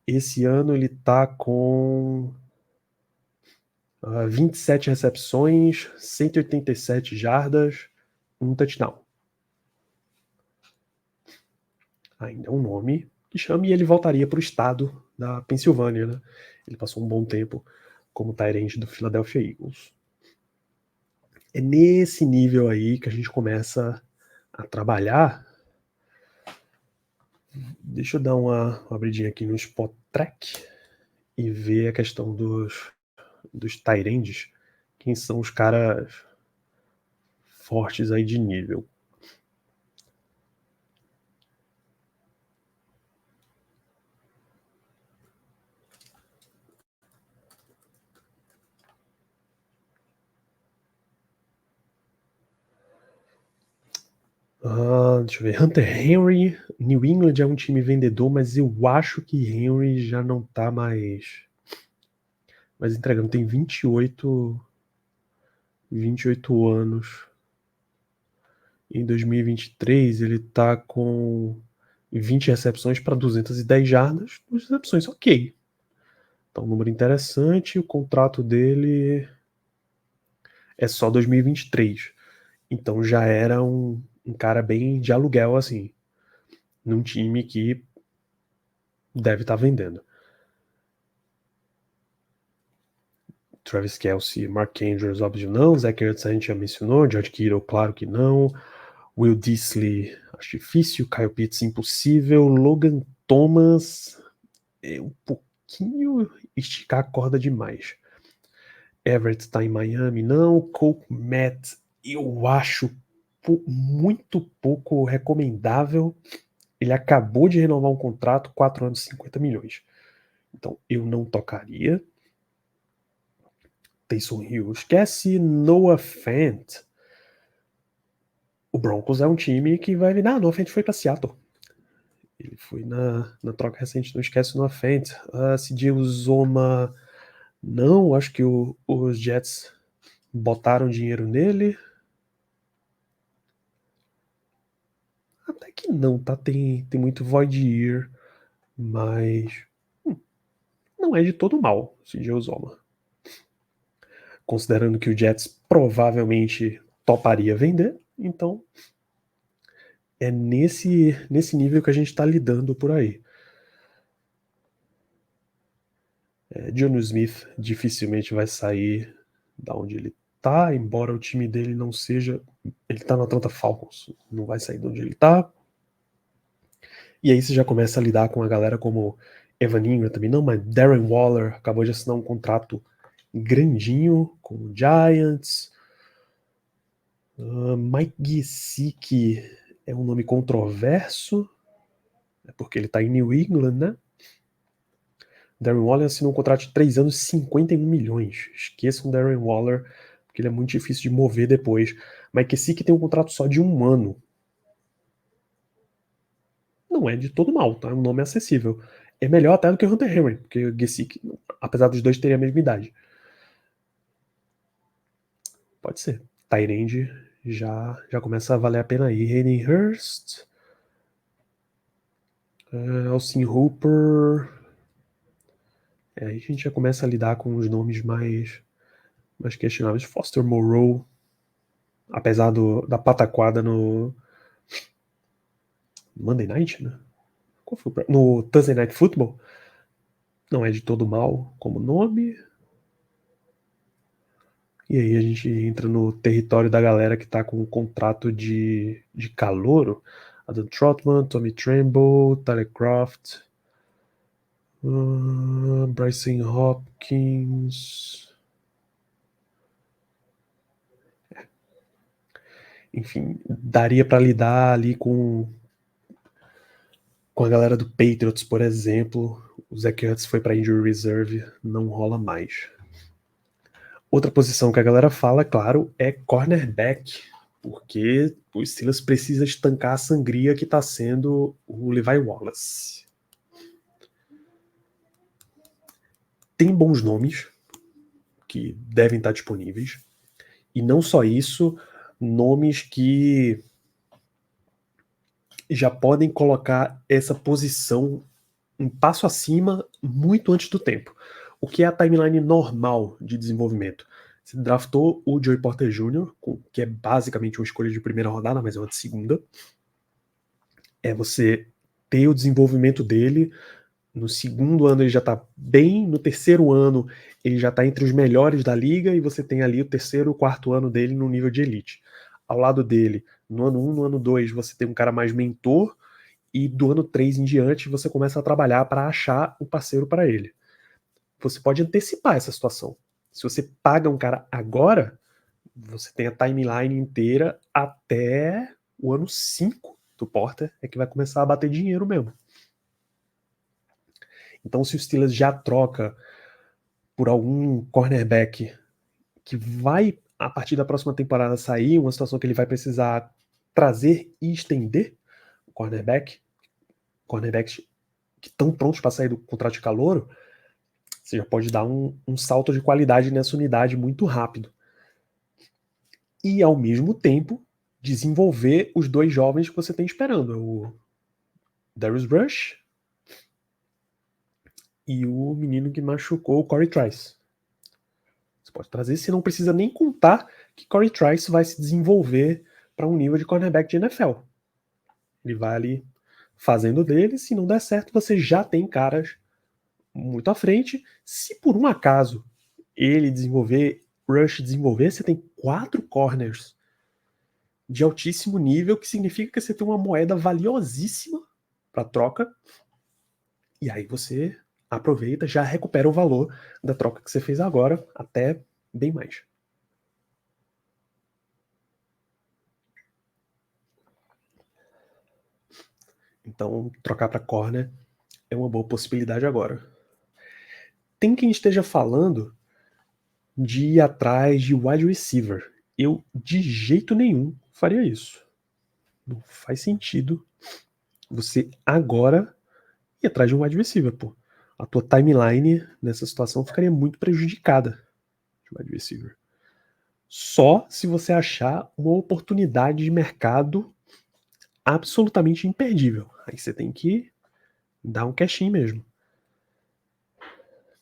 Esse ano ele tá com 27 recepções, 187 jardas, um touchdown. Ainda é um nome que chama, e ele voltaria para o estado da Pensilvânia, né? Ele passou um bom tempo como tight end do Philadelphia Eagles. É nesse nível aí que a gente começa a trabalhar. Deixa eu dar uma abridinha aqui no Spot Track e ver a questão dos tight ends, quem são os caras fortes aí de nível. Deixa eu ver. Hunter Henry. New England é um time vendedor, mas eu acho que Henry já não tá mais entregando. Tem 28 anos. Em 2023, ele tá com 20 recepções para 210 jardas, 2 recepções, ok. Então, um número interessante. O contrato dele é só 2023. Então, já era um cara bem de aluguel, assim, num time que deve estar vendendo. Travis Kelce, Mark Andrews, óbvio não. Zach Ertz a gente já mencionou. George Kittle, claro que não. Will Dissly, acho difícil. Kyle Pitts, impossível. Logan Thomas, é um pouquinho esticar a corda demais. Everett tá em Miami, não. Cole Kmet, eu acho muito pouco recomendável. Ele acabou de renovar um contrato, 4 anos, 50 milhões. Então, eu não tocaria. Taysom Hill, esquece. Noah Fant. O Broncos é um time que vai vir. Noah Fant foi para Seattle. Ele foi na troca recente, não esquece o Noah Fant. CJ Uzomah, não, acho que os Jets botaram dinheiro nele. Até que não, tá? Tem muito void year, mas não é de todo mal, CJ Uzomah. Considerando que o Jets provavelmente toparia vender, então é nesse nível que a gente está lidando por aí. Jonnu Smith dificilmente vai sair da onde ele tá, embora o time dele não seja. Ele tá no Atlanta Falcons, não vai sair de onde ele tá. E aí você já começa a lidar com a galera como Evan Ingram também, não, mas Darren Waller acabou de assinar um contrato grandinho com o Giants. Mike Gesicki é um nome controverso, porque ele tá em New England, né? Darren Waller assinou um contrato de 3 anos, 51 milhões. Esqueçam Darren Waller, porque ele é muito difícil de mover depois. Mike Gesicki tem um contrato só de 1 ano. Não é de todo mal, tá? É um nome acessível. É melhor até do que o Hunter Henry, porque o Gesicki, apesar dos dois terem a mesma idade. Pode ser. Tyrande já começa a valer a pena aí. Hayden Hurst, Austin Hooper. Aí a gente já começa a lidar com os nomes mais questionáveis. Foster Moreau, apesar da pataquada no Monday Night, né? Qual foi no Thursday Night Football. Não é de todo mal como nome. E aí a gente entra no território da galera que tá com um contrato de calouro. Adam Trotman, Tommy Tremble, Tyler Croft, Bryson Hopkins. Enfim, daria para lidar ali com a galera do Patriots, por exemplo. O Zach Ertz foi para injury reserve, não rola mais. Outra posição que a galera fala, claro, é cornerback, porque o Steelers precisa estancar a sangria que está sendo o Levi Wallace. Tem bons nomes que devem estar disponíveis, e não só isso, nomes que já podem colocar essa posição um passo acima muito antes do tempo. O que é a timeline normal de desenvolvimento? Você draftou o Joey Porter Jr., que é basicamente uma escolha de primeira rodada, mas é uma de segunda. É você ter o desenvolvimento dele. No segundo ano ele já tá bem, no terceiro ano ele já tá entre os melhores da liga, e você tem ali o terceiro e o quarto ano dele no nível de elite. Ao lado dele, no ano 1, no ano 2, você tem um cara mais mentor, e do ano 3 em diante você começa a trabalhar para achar o parceiro para ele. Você pode antecipar essa situação. Se você paga um cara agora, você tem a timeline inteira até o ano 5 do Porter, é que vai começar a bater dinheiro mesmo. Então, se o Steelers já troca por algum cornerback que vai, a partir da próxima temporada, sair, uma situação que ele vai precisar trazer e estender o cornerbacks que estão prontos para sair do contrato de calouro, você já pode dar um salto de qualidade nessa unidade muito rápido. E, ao mesmo tempo, desenvolver os dois jovens que você tem esperando, o Darius Rush e o menino que machucou, o Corey Trice. Você pode trazer, você não precisa nem contar que Corey Trice vai se desenvolver para um nível de cornerback de NFL. Ele vai ali fazendo dele, se não der certo, você já tem caras muito à frente. Se por um acaso ele desenvolver, Rush desenvolver, você tem 4 corners de altíssimo nível, que significa que você tem uma moeda valiosíssima para troca. E aí você aproveita, já recupera o valor da troca que você fez agora, até bem mais. Então, trocar para corner é uma boa possibilidade agora. Tem quem esteja falando de ir atrás de wide receiver. Eu, de jeito nenhum, faria isso. Não faz sentido você agora ir atrás de um wide receiver, pô. A tua timeline nessa situação ficaria muito prejudicada de wide receiver. Só se você achar uma oportunidade de mercado absolutamente imperdível. Aí você tem que dar um cashin mesmo.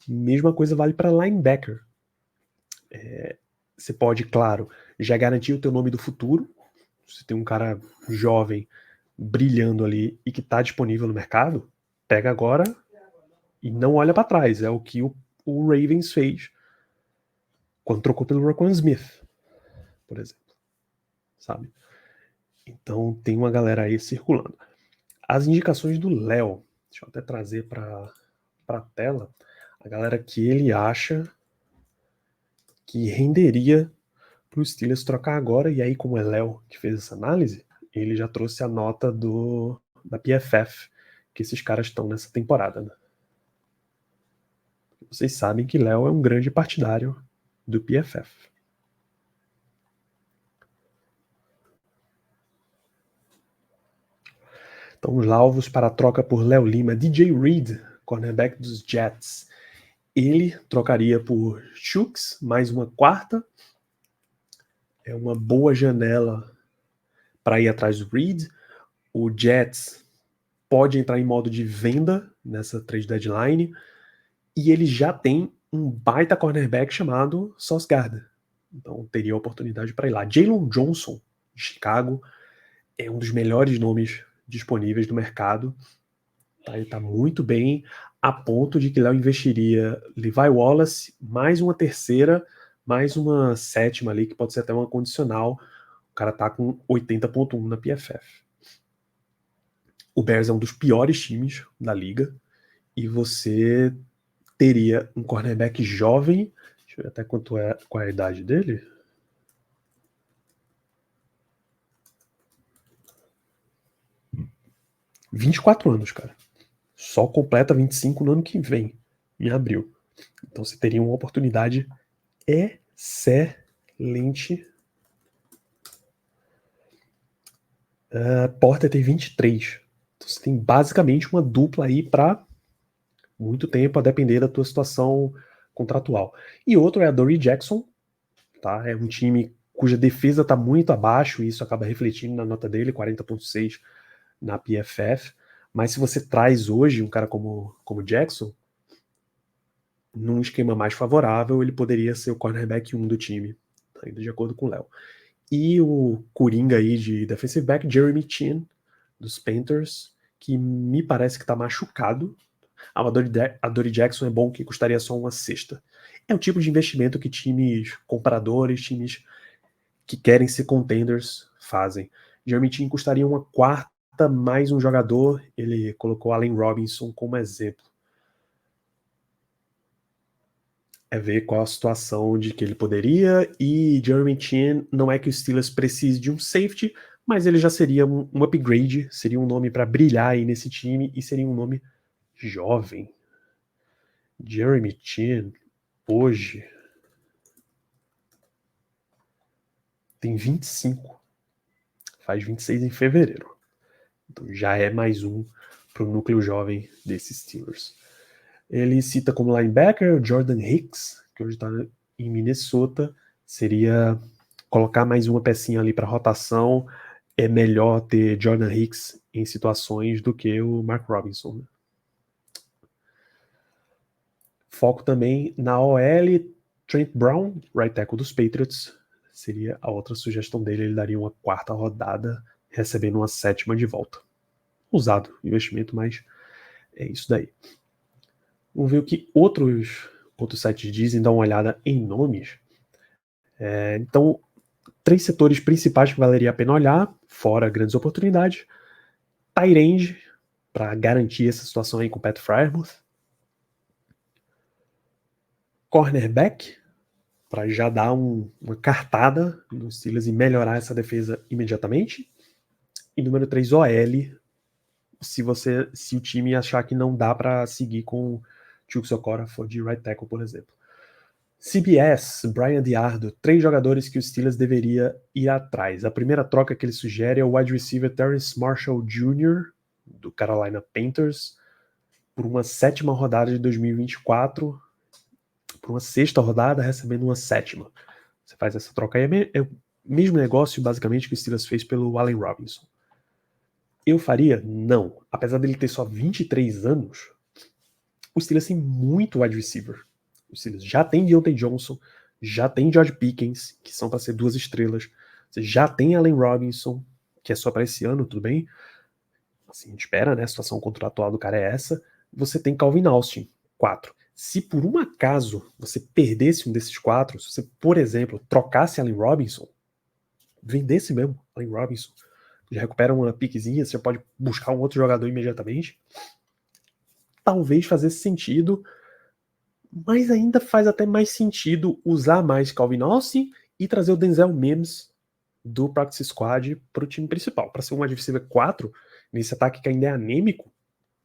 Mesma coisa vale para linebacker. Você pode, claro, já garantir o teu nome do futuro. Se tem um cara jovem brilhando ali e que está disponível no mercado, pega agora e não olha para trás. É o que o Ravens fez quando trocou pelo Roquan Smith, por exemplo. Sabe? Então tem uma galera aí circulando. As indicações do Léo, deixa eu até trazer para a tela, a galera que ele acha que renderia para os Steelers trocar agora, e aí como é Léo que fez essa análise, ele já trouxe a nota da PFF, que esses caras estão nessa temporada. Né? Vocês sabem que Léo é um grande partidário do PFF. Então os alvos para a troca por Léo Lima, DJ Reed, cornerback dos Jets. Ele trocaria por Chucks, mais uma quarta. É uma boa janela para ir atrás do Reed. O Jets pode entrar em modo de venda nessa trade deadline. E ele já tem um baita cornerback chamado Sauce Gardner. Então teria a oportunidade para ir lá. Jalen Johnson, de Chicago, é um dos melhores nomes disponíveis no mercado. Tá, ele está muito bem, a ponto de que Léo investiria Levi Wallace, mais uma terceira, mais uma sétima ali, que pode ser até uma condicional. O cara tá com 80.1 na PFF. O Bears é um dos piores times da liga, e você teria um cornerback jovem. Deixa eu ver até qual é a idade dele. $24, cara. Só completa 25 no ano que vem, em abril. Então você teria uma oportunidade excelente. Porter tem 23. Então você tem basicamente uma dupla aí para muito tempo, a depender da tua situação contratual. E outro é a Dory Jackson, tá? É um time cuja defesa está muito abaixo, e isso acaba refletindo na nota dele, 40.6 na PFF. Mas se você traz hoje um cara como Jackson, num esquema mais favorável, ele poderia ser o cornerback 1 do time, ainda de acordo com o Léo. E o Coringa aí de defensive back, Jeremy Chin, dos Panthers, que me parece que está machucado. A Dory Jackson é bom, que custaria só uma sexta. É o tipo de investimento que times compradores, times que querem ser contenders fazem. Jeremy Chin custaria uma quarta mais um jogador. Ele colocou Allen Robinson como exemplo. É ver qual a situação de que ele poderia, e Jeremy Chin não é que o Steelers precise de um safety, mas ele já seria um upgrade, seria um nome para brilhar aí nesse time, e seria um nome jovem. Jeremy Chin, hoje, tem 25, faz 26 em fevereiro. Então já é mais um para o núcleo jovem desses Steelers. Ele cita como linebacker o Jordan Hicks, que hoje está em Minnesota, seria colocar mais uma pecinha ali para rotação, é melhor ter Jordan Hicks em situações do que o Mark Robinson, né? Foco também na OL, Trent Brown, right tackle dos Patriots, seria a outra sugestão dele. Ele daria uma 4ª rodada, recebendo uma 7ª de volta. Usado investimento, mas é isso daí. Vamos ver o que outros sites dizem, dar uma olhada em nomes. Então, 3 setores principais que valeria a pena olhar, fora grandes oportunidades. Tight end, para garantir essa situação aí com o Pat Freiermuth. Cornerback, para já dar uma cartada nos Steelers e melhorar essa defesa imediatamente. E número 3, OL, se o time achar que não dá para seguir com o Chuks Okorafor de right tackle, por exemplo. CBS, Brian Diardo, 3 jogadores que o Steelers deveria ir atrás. A primeira troca que ele sugere é o wide receiver Terrence Marshall Jr., do Carolina Panthers, por uma 7ª rodada de 2024, por uma 6ª rodada, recebendo uma 7ª. Você faz essa troca aí, é o mesmo negócio, basicamente, que o Steelers fez pelo Allen Robinson. Eu faria? Não. Apesar dele ter só 23 anos, o Steelers tem muito wide receiver. O Steelers já tem Deontay Johnson, já tem George Pickens, que são para ser 2 estrelas. Você já tem Allen Robinson, que é só para esse ano, tudo bem? Assim, a gente espera, né? A situação contratual do cara é essa. Você tem Calvin Austin, 4. Se por um acaso você perdesse um desses 4, se você, por exemplo, trocasse Allen Robinson, vendesse mesmo Allen Robinson, já recupera uma piquezinha, você pode buscar um outro jogador imediatamente. Talvez fazesse sentido, mas ainda faz até mais sentido usar mais Calvin Austin e trazer o Denzel Mims do Practice Squad para o time principal. Para ser um wide receiver 4, nesse ataque que ainda é anêmico,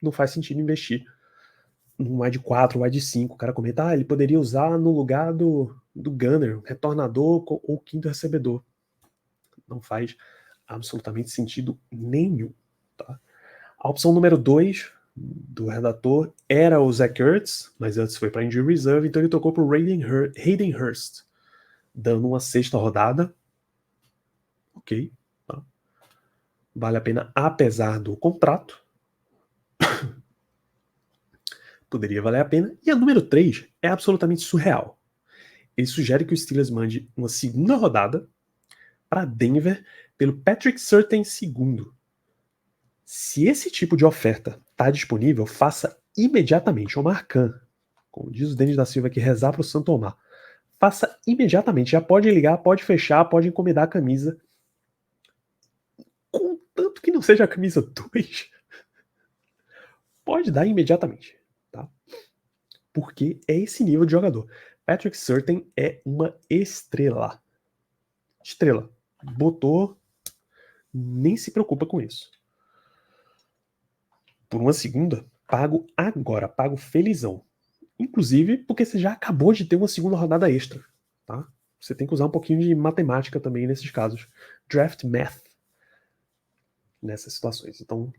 não faz sentido investir num wide 4, wide 5. O cara comenta, ele poderia usar no lugar do Gunner, retornador ou 5º recebedor. Não faz absolutamente sentido nenhum. Tá? A opção número 2 do redator era o Zach Ertz, mas antes foi para injury reserve, então ele tocou para o Hayden Hurst, dando uma 6ª rodada. Ok. Tá? Vale a pena, apesar do contrato. Poderia valer a pena. E a número 3 é absolutamente surreal. Ele sugere que o Steelers mande uma 2ª rodada para Denver pelo Patrick Surtain II. Se esse tipo de oferta está disponível, faça imediatamente. Omar Khan, como diz o Denis da Silva aqui, rezar para o Santo Omar. Faça imediatamente. Já pode ligar, pode fechar, pode encomendar a camisa. Contanto que não seja a camisa 2, pode dar imediatamente. Tá? Porque é esse nível de jogador. Patrick Surtain é uma estrela. Estrela. Botou, nem se preocupa com isso. Por uma 2ª, pago agora, pago felizão. Inclusive porque você já acabou de ter uma 2ª rodada extra. Tá? Você tem que usar um pouquinho de matemática também nesses casos. Draft math. Nessas situações. Então,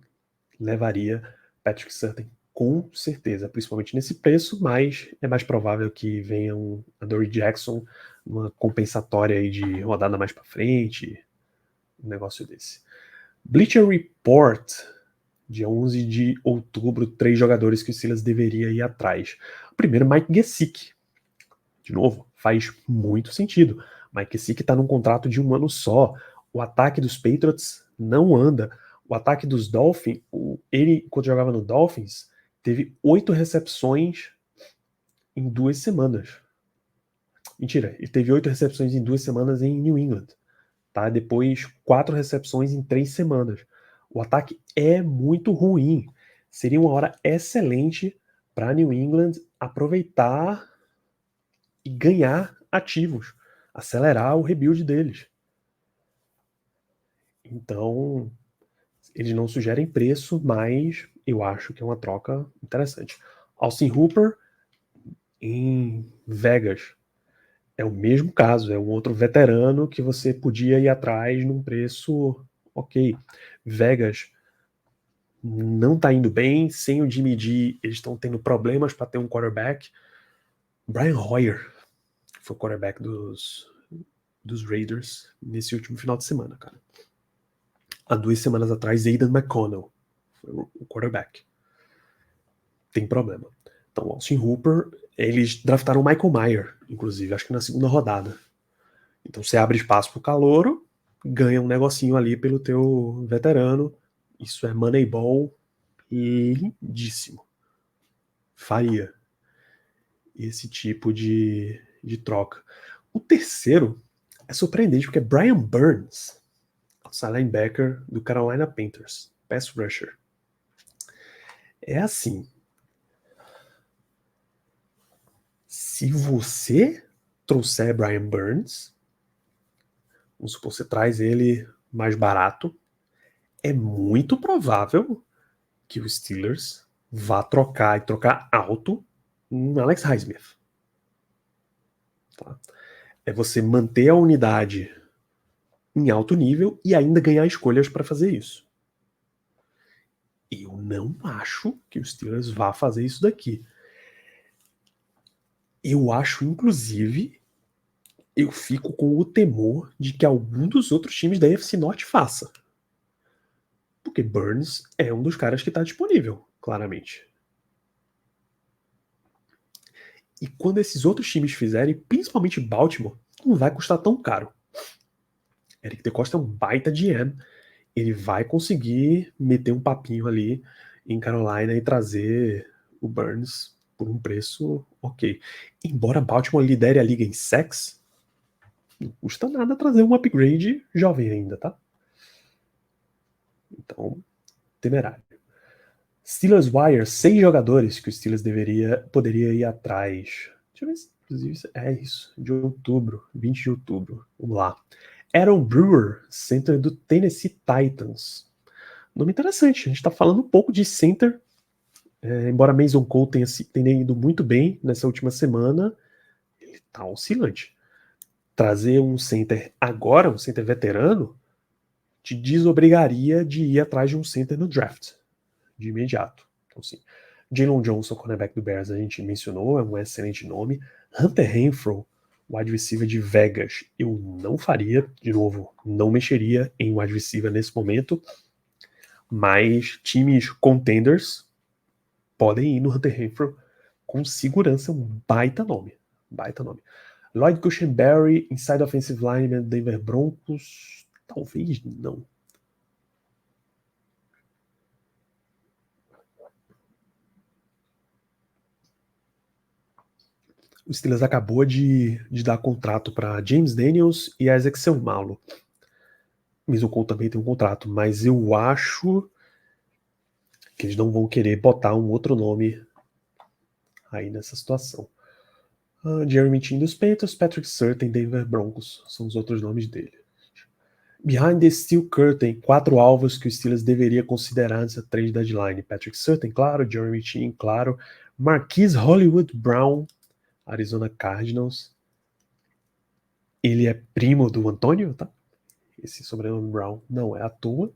levaria Patrick Surtain com certeza, principalmente nesse preço, mas é mais provável que venha um Adoree Jackson, uma compensatória aí de rodada mais para frente, um negócio desse. Bleacher Report, dia 11 de outubro, 3 jogadores que o Steelers deveria ir atrás. O primeiro, Mike Gesicki. De novo, faz muito sentido. Mike Gesicki está num contrato de 1 ano só. O ataque dos Patriots não anda. O ataque dos Dolphins, ele, quando jogava no Dolphins, teve 8 recepções em 2 semanas. Mentira, ele teve 8 recepções em 2 semanas em New England. Tá? Depois, 4 recepções em 3 semanas. O ataque é muito ruim. Seria uma hora excelente para New England aproveitar e ganhar ativos, acelerar o rebuild deles. Então, eles não sugerem preço, mas eu acho que é uma troca interessante. Austin Hooper em Vegas é o mesmo caso, é um outro veterano que você podia ir atrás num preço ok. Vegas não está indo bem, sem o Jimmy G, eles estão tendo problemas para ter um quarterback. Brian Hoyer foi o quarterback dos dos Raiders nesse último final de semana, cara. Há 2 semanas atrás, Aidan McConnell foi o quarterback. Tem problema. Então, Austin Hooper, eles draftaram o Michael Mayer, inclusive, acho que na segunda rodada. Então, você abre espaço pro calouro, ganha um negocinho ali pelo teu veterano. Isso é Moneyball lindíssimo. Faria esse tipo de troca. O terceiro é surpreendente, porque é Brian Burns, outside linebacker do Carolina Panthers, pass rusher. É assim, se você trouxer Brian Burns, vamos supor, você traz ele mais barato, é muito provável que o Steelers vá trocar e trocar alto um Alex Highsmith. Tá? É você manter a unidade em alto nível e ainda ganhar escolhas para fazer isso. Eu não acho que o Steelers vá fazer isso daqui. Eu acho, inclusive, eu fico com o temor de que algum dos outros times da AFC Norte faça. Porque Burns é um dos caras que está disponível, claramente. E quando esses outros times fizerem, principalmente Baltimore, não vai custar tão caro. Eric DeCosta é um baita GM. Ele vai conseguir meter um papinho ali em Carolina e trazer o Burns por um preço ok. Embora Baltimore lidere a liga em sacks, não custa nada trazer um upgrade jovem ainda, tá? Então, temerário. Steelers Wire, 6 jogadores que o Steelers poderia ir atrás. Deixa eu ver se, inclusive, é isso, de outubro, 20 de outubro. Vamos lá. Aaron Brewer, center do Tennessee Titans. Nome interessante, a gente tá falando um pouco de center, embora Mason Cole tenha ido muito bem nessa última semana, ele tá oscilante. Trazer um center agora, um center veterano, te desobrigaria de ir atrás de um center no draft, de imediato. Então, assim, Jalen Johnson, cornerback do Bears, a gente mencionou, é um excelente nome. Hunter Renfrow, wide receiver de Vegas, eu não faria, de novo, não mexeria em wide receiver nesse momento, mas times contenders podem ir no Hunter Renfrow com segurança, um baita nome. Baita nome. Lloyd Cushenberry, inside offensive lineman Denver Broncos, talvez não. O Steelers acabou de dar contrato para James Daniels e Isaac Seumalo. Mason Cole também tem um contrato, mas eu acho que eles não vão querer botar um outro nome aí nessa situação. Jeremy Chin dos Panthers, Patrick Surtain, Denver Broncos, são os outros nomes dele. Behind the Steel Curtain, 4 alvos que o Steelers deveria considerar nessa trade deadline. Patrick Surtain, claro, Jeremy Chin, claro, Marquise Hollywood Brown, Arizona Cardinals. Ele é primo do Antônio, tá? Esse sobrenome Brown não é à toa.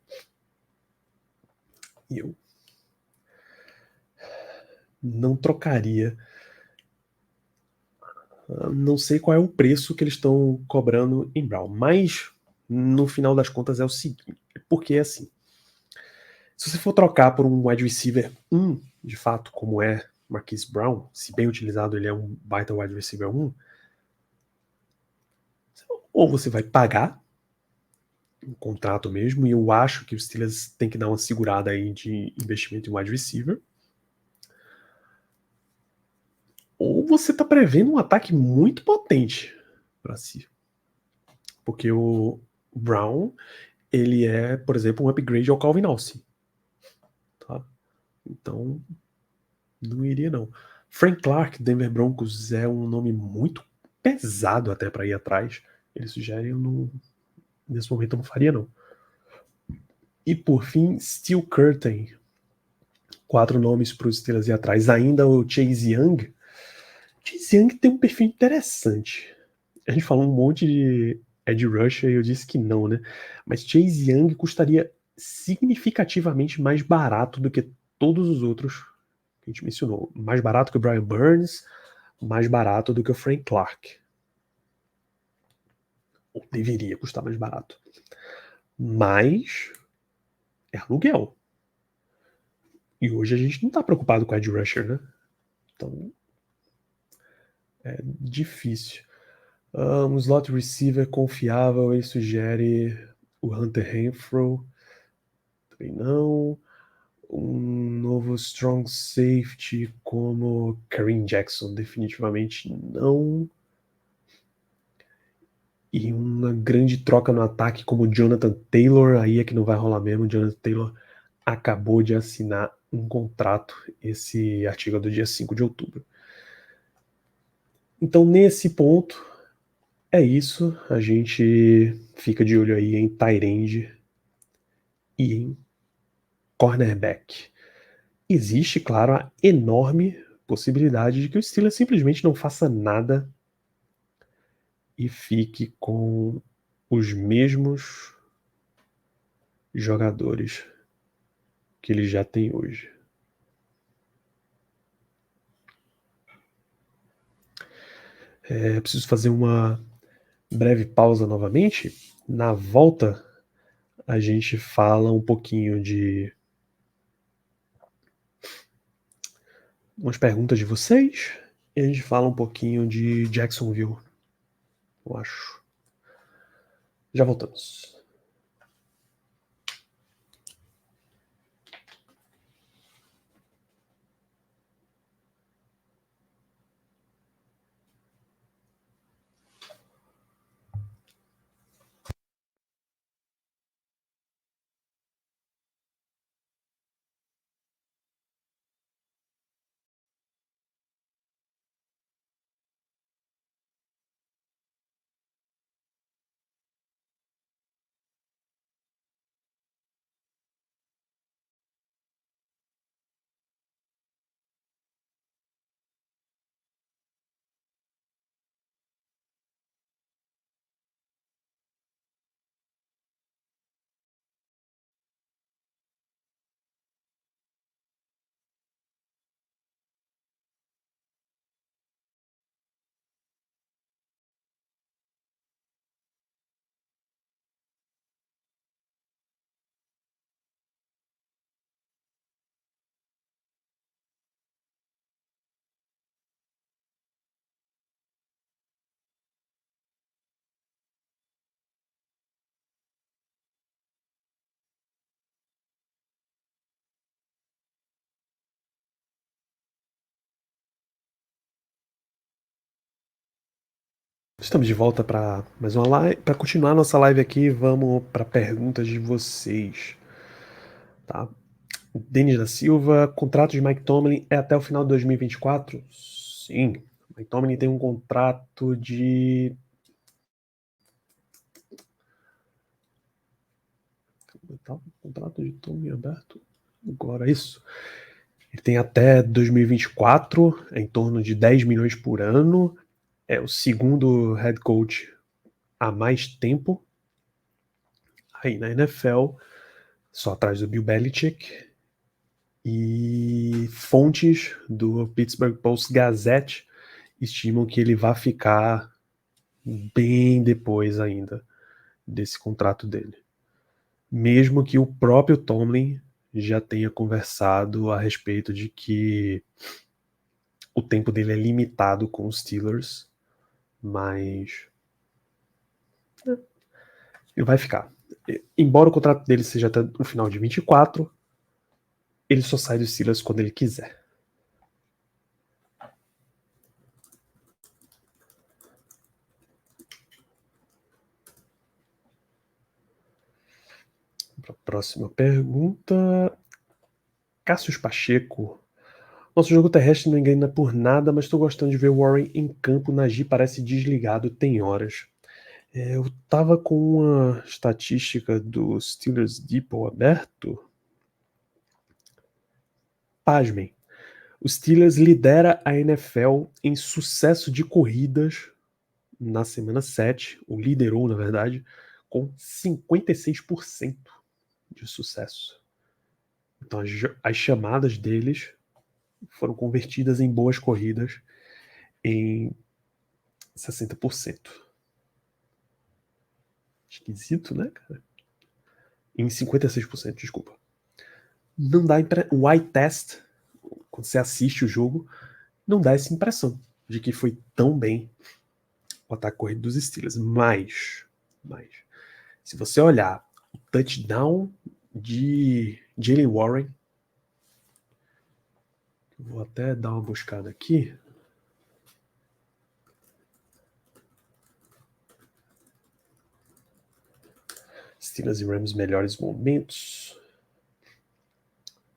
E eu não trocaria. Não sei qual é o preço que eles estão cobrando em Brown, mas no final das contas é o seguinte, porque assim, se você for trocar por um wide receiver 1, de fato, como é Marquise Brown, se bem utilizado ele é um baita wide receiver 1, ou você vai pagar um contrato mesmo, e eu acho que os Steelers tem que dar uma segurada aí de investimento em wide receiver, ou você está prevendo um ataque muito potente para si. Porque o Brown, ele é, por exemplo, um upgrade ao Calvin Austin. Tá? Então, não iria não. Frank Clark, Denver Broncos, é um nome muito pesado até para ir atrás. Eles sugerem, nesse momento eu não faria não. E por fim, Steel Curtain. 4 nomes para os Steelers ir atrás. Ainda o Chase Young. Chase Young tem um perfil interessante. A gente falou um monte de edge rusher e eu disse que não, né? Mas Chase Young custaria significativamente mais barato do que todos os outros que a gente mencionou. Mais barato que o Brian Burns, mais barato do que o Frank Clark. ou deveria custar mais barato. Mas é aluguel. E hoje a gente não está preocupado com edge rusher, né? Então é difícil. Um slot receiver confiável, ele sugere o Hunter Renfrow. Também não. Um novo strong safety como Kareem Jackson, definitivamente não. E uma grande troca no ataque como Jonathan Taylor, aí é que não vai rolar mesmo. Jonathan Taylor acabou de assinar um contrato, esse artigo é do dia 5 de outubro. Então, nesse ponto, é isso. A gente fica de olho aí em tight end e em cornerback. Existe, claro, a enorme possibilidade de que o Steelers simplesmente não faça nada e fique com os mesmos jogadores que ele já tem hoje. Preciso fazer uma breve pausa novamente. Na volta, a gente fala um pouquinho de umas perguntas de vocês e a gente fala um pouquinho de Jacksonville, eu acho. Já voltamos. Estamos de volta para mais uma live. Para continuar nossa live aqui, vamos para perguntas de vocês. Tá? Denis da Silva, contrato de Mike Tomlin é até o final de 2024? Sim. Mike Tomlin tem um contrato de. Tá, contrato de Tomlin aberto? Agora isso. Ele tem até 2024, em torno de 10 milhões por ano. É o segundo head coach há mais tempo aí na NFL, só atrás do Bill Belichick. E fontes do Pittsburgh Post-Gazette estimam que ele vai ficar bem depois ainda desse contrato dele. Mesmo que o próprio Tomlin já tenha conversado a respeito de que o tempo dele é limitado com os Steelers, mas ele vai ficar. Embora o contrato dele seja até o final de 24, ele só sai dos Steelers quando ele quiser. Para a próxima pergunta. Cássio Pacheco. Nosso jogo terrestre não engana por nada, mas estou gostando de ver o Warren em campo. Najee parece desligado, tem horas. Eu tava com uma estatística do Steelers Depot aberto. Pasmem. O Steelers lidera a NFL em sucesso de corridas na semana 7, ou liderou, na verdade, com 56% de sucesso. Então as chamadas deles foram convertidas em boas corridas em 60%. Esquisito, né, cara? Em 56%, desculpa. Não dá o eye test, quando você assiste o jogo, não dá essa impressão de que foi tão bem o ataque corrido dos Steelers. Mas, se você olhar o touchdown de Jaylen Warren, vou até dar uma buscada aqui. Steelers e Rams melhores momentos.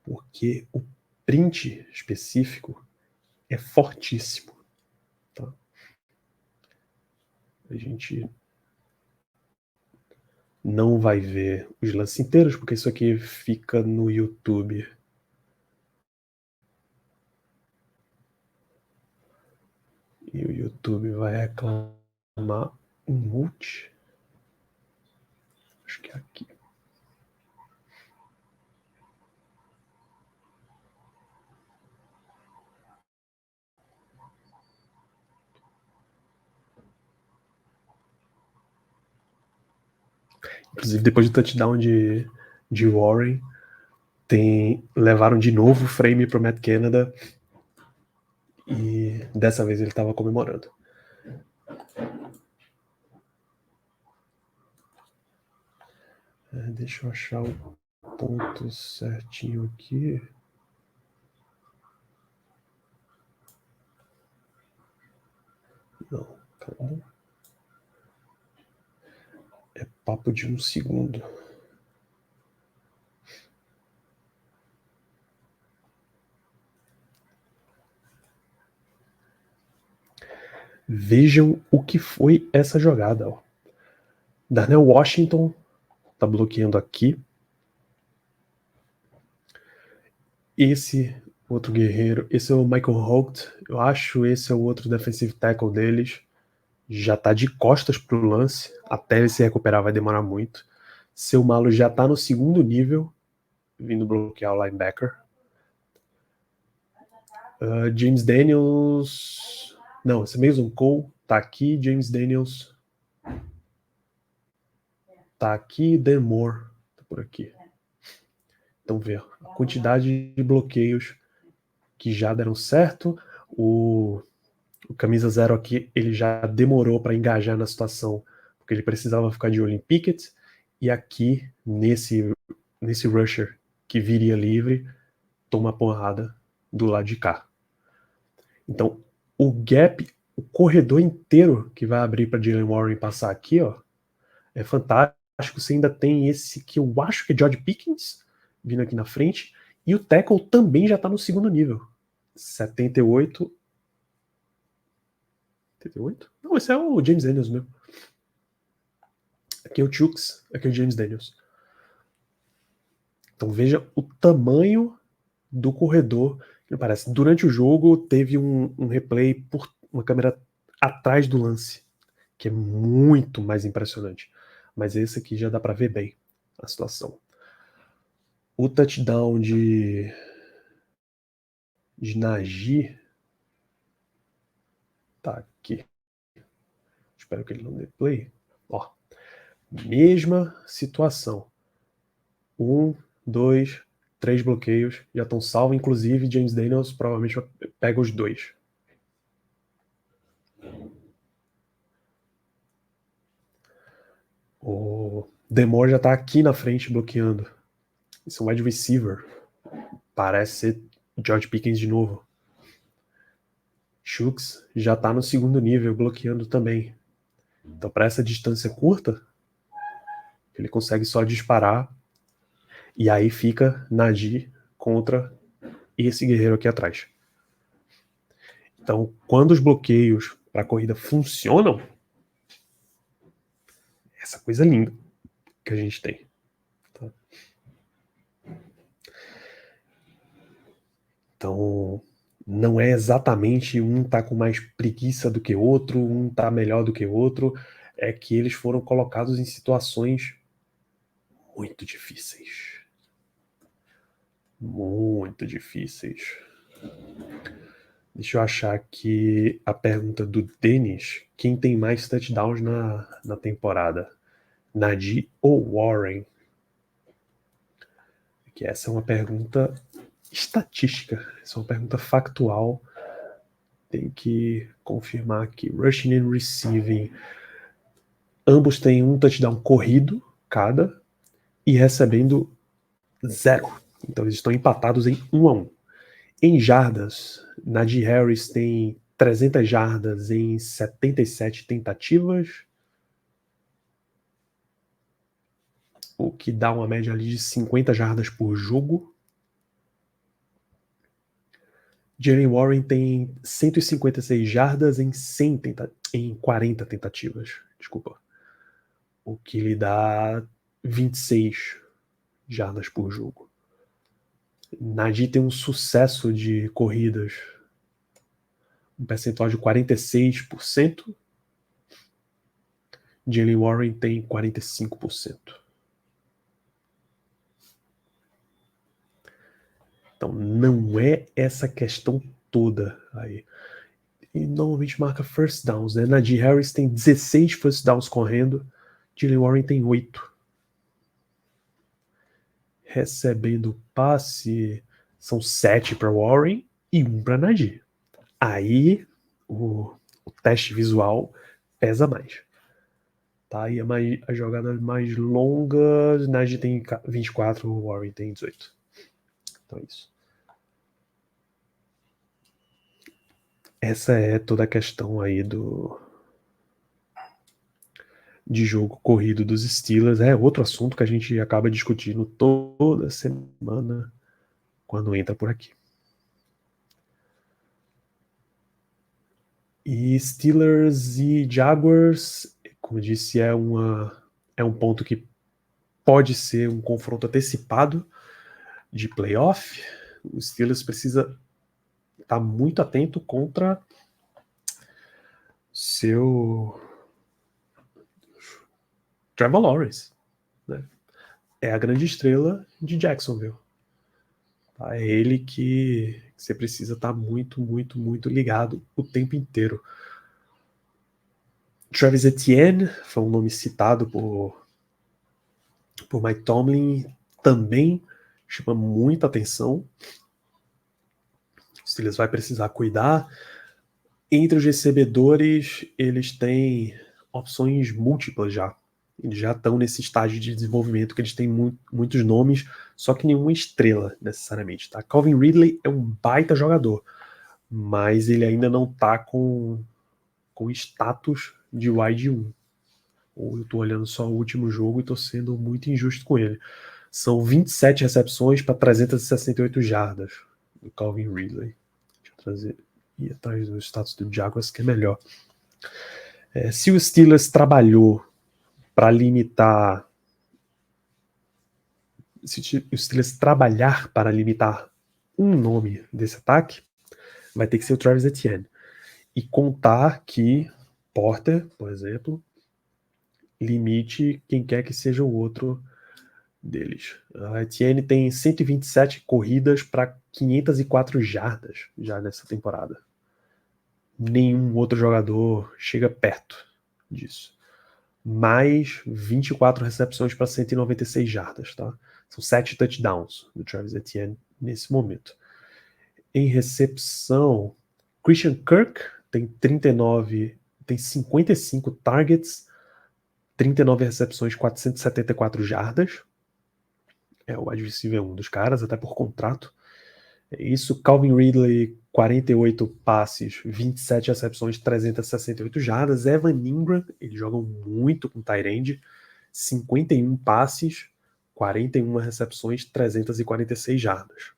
Porque o print específico é fortíssimo. Tá? A gente não vai ver os lances inteiros, porque isso aqui fica no YouTube. E o YouTube vai reclamar um multi. Acho que é aqui. Inclusive, depois do touchdown de Warren, levaram de novo o frame pro Matt Canada. E dessa vez ele estava comemorando. Deixa eu achar o ponto certinho aqui. Não, calma. É papo de 1 segundo. Vejam o que foi essa jogada. Ó. Darnell Washington tá bloqueando aqui. Esse outro guerreiro, esse é o Michael Holt. Eu acho esse é o outro defensive tackle deles. Já tá de costas pro lance. Até ele se recuperar vai demorar muito. Seu Malo já tá no segundo nível, vindo bloquear o linebacker. James Daniels... Não, esse Mason Cole tá aqui. James Daniels tá aqui. Dan Moore tá por aqui. Então vê a quantidade de bloqueios que já deram certo. O camisa 0 aqui, ele já demorou para engajar na situação, porque ele precisava ficar de olho em Pickett. E aqui, nesse rusher que viria livre, toma porrada do lado de cá. Então, o gap, o corredor inteiro que vai abrir para Jaylen Warren passar aqui, ó, é fantástico. Você ainda tem esse que eu acho que é George Pickens vindo aqui na frente, e o tackle também já está no segundo nível. 78. 78? Não, esse é o James Daniels mesmo. Aqui é o Chucks, aqui é o James Daniels. Então veja o tamanho do corredor que parece. Durante o jogo teve um replay por uma câmera atrás do lance, que é muito mais impressionante. Mas esse aqui já dá para ver bem a situação. O touchdown de Najee tá aqui. Espero que ele não dê play. Ó, mesma situação. 1, 2, 3 bloqueios, já estão salvos. Inclusive, James Daniels provavelmente pega os 2. O Demore já tá aqui na frente bloqueando. Esse é um wide receiver. Parece ser George Pickens de novo. Chucks já tá no segundo nível bloqueando também. Então, para essa distância curta, ele consegue só disparar. E aí fica Najee contra esse guerreiro aqui atrás. Então, quando os bloqueios para a corrida funcionam, essa coisa linda que a gente tem. Tá? Então, não é exatamente um tá com mais preguiça do que outro, um tá melhor do que outro, é que eles foram colocados em situações muito difíceis. Muito difíceis. Deixa eu achar aqui a pergunta do Denis. Quem tem mais touchdowns na temporada? Najee ou Warren? Que essa é uma pergunta estatística, essa é uma pergunta factual. Tem que confirmar aqui. Rushing and receiving. Ambos têm um touchdown corrido, cada, e recebendo 0. Então eles estão empatados em 1-1. Em jardas, Najee Harris tem 300 jardas em 77 tentativas, o que dá uma média ali de 50 jardas por jogo. Jaylen Warren tem 156 jardas em 40 tentativas, desculpa, o que lhe dá 26 jardas por jogo. Najee tem um sucesso de corridas, um percentual de 46%. Jaylen Warren tem 45%. Então não é essa questão toda aí. E normalmente marca first downs, né? Najee Harris tem 16 first downs correndo, Jaylen Warren tem 8. Recebendo passe, são 7 para Warren e 1 para Najee. Aí o teste visual pesa mais. Tá? E as jogadas mais longas, Najee tem 24, Warren tem 18. Então é isso. Essa é toda a questão aí de jogo corrido dos Steelers. É outro assunto que a gente acaba discutindo toda semana quando entra por aqui. E Steelers e Jaguars, como disse, é um ponto que pode ser um confronto antecipado de playoff. O Steelers precisa estar muito atento contra seu Trevor Lawrence, né? É a grande estrela de Jacksonville. Tá? É ele que você precisa estar muito, muito, muito ligado o tempo inteiro. Travis Etienne foi um nome citado por Mike Tomlin, também chama muita atenção. O Steelers vai precisar cuidar. Entre os recebedores, eles têm opções múltiplas já. Eles já estão nesse estágio de desenvolvimento que eles têm muitos nomes, só que nenhuma estrela, necessariamente. Tá? Calvin Ridley é um baita jogador, mas ele ainda não está com status de wide 1. Ou eu estou olhando só o último jogo e estou sendo muito injusto com ele. São 27 recepções para 368 jardas do Calvin Ridley. Deixa eu trazer e atrás do status do Jaguars, que é melhor. Se o Steelers trabalhou para limitar, se o Steelers trabalhar para limitar um nome desse ataque, vai ter que ser o Travis Etienne. E contar que Porter, por exemplo, limite quem quer que seja o outro deles. A Etienne tem 127 corridas para 504 jardas já nessa temporada. Nenhum outro jogador chega perto disso. Mais 24 recepções para 196 jardas, tá? São 7 touchdowns do Travis Etienne nesse momento. Em recepção, Christian Kirk tem 55 targets, 39 recepções, 474 jardas. É o wide receiver um dos caras, até por contrato. Isso, Calvin Ridley, 48 passes, 27 recepções, 368 jardas. Evan Ingram, eles jogam muito com tight end, 51 passes, 41 recepções, 346 jardas.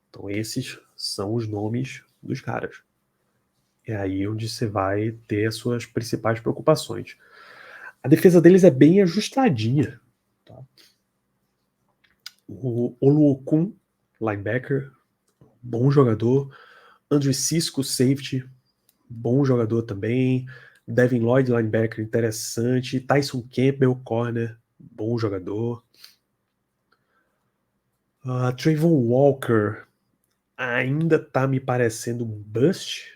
Então esses são os nomes dos caras. É aí onde você vai ter as suas principais preocupações. A defesa deles é bem ajustadinha. Tá? O Oluokun, linebacker, bom jogador. Andrew Cisco, safety, bom jogador também. Devin Lloyd, linebacker, interessante. Tyson Campbell, corner, bom jogador. Trayvon Walker ainda tá me parecendo um bust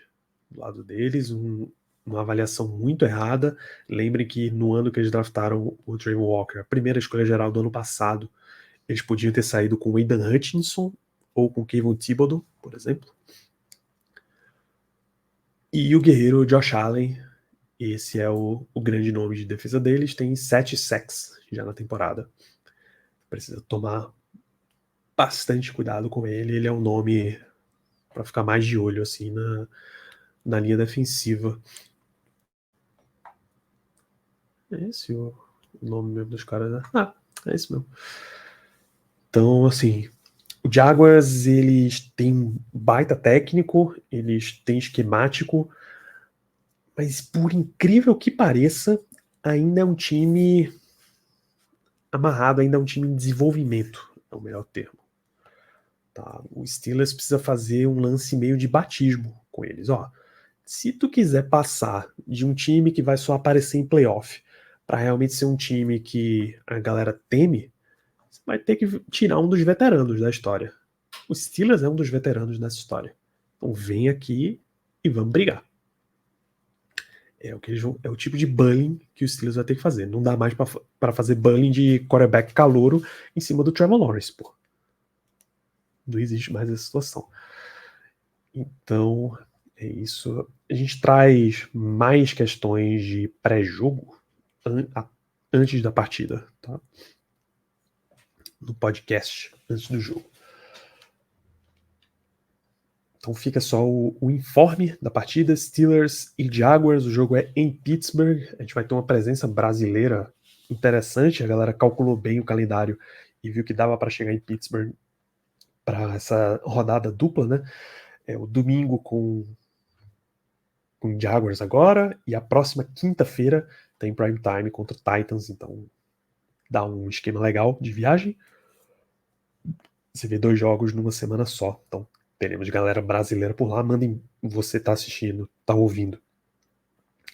do lado deles, um uma avaliação muito errada. Lembre que no ano que eles draftaram o Trayvon Walker, a primeira escolha geral do ano passado, eles podiam ter saído com o Aidan Hutchinson ou com o Kayvon Thibodeau, por exemplo. E o guerreiro Josh Allen, esse é o grande nome de defesa deles, tem 7 sacks já na temporada. Precisa tomar bastante cuidado com ele. Ele é um nome para ficar mais de olho assim na linha defensiva. É esse o nome mesmo dos caras, né? Ah, é esse mesmo. Então, assim, o Jaguars, eles têm baita técnico, eles têm esquemático, mas por incrível que pareça, ainda é um time amarrado, ainda é um time em desenvolvimento, é o melhor termo. Tá? O Steelers precisa fazer um lance meio de batismo com eles. Ó, se tu quiser passar de um time que vai só aparecer em playoff para realmente ser um time que a galera teme, você vai ter que tirar um dos veteranos da história. O Steelers é um dos veteranos dessa história. Então vem aqui e vamos brigar. É o tipo de bullying que o Steelers vai ter que fazer. Não dá mais para fazer bullying de quarterback calouro em cima do Trevor Lawrence, pô. Não existe mais essa situação. Então, é isso. A gente traz mais questões de pré-jogo antes da partida, tá? No podcast, antes do jogo. Então fica só o informe da partida, Steelers e Jaguars, o jogo é em Pittsburgh, a gente vai ter uma presença brasileira interessante, a galera calculou bem o calendário e viu que dava para chegar em Pittsburgh para essa rodada dupla, né? É o domingo com Jaguars agora, e a próxima quinta-feira tem prime time contra o Titans, então dá um esquema legal de viagem. Você vê 2 jogos numa semana só, então teremos galera brasileira por lá. Mandem, você tá assistindo, tá ouvindo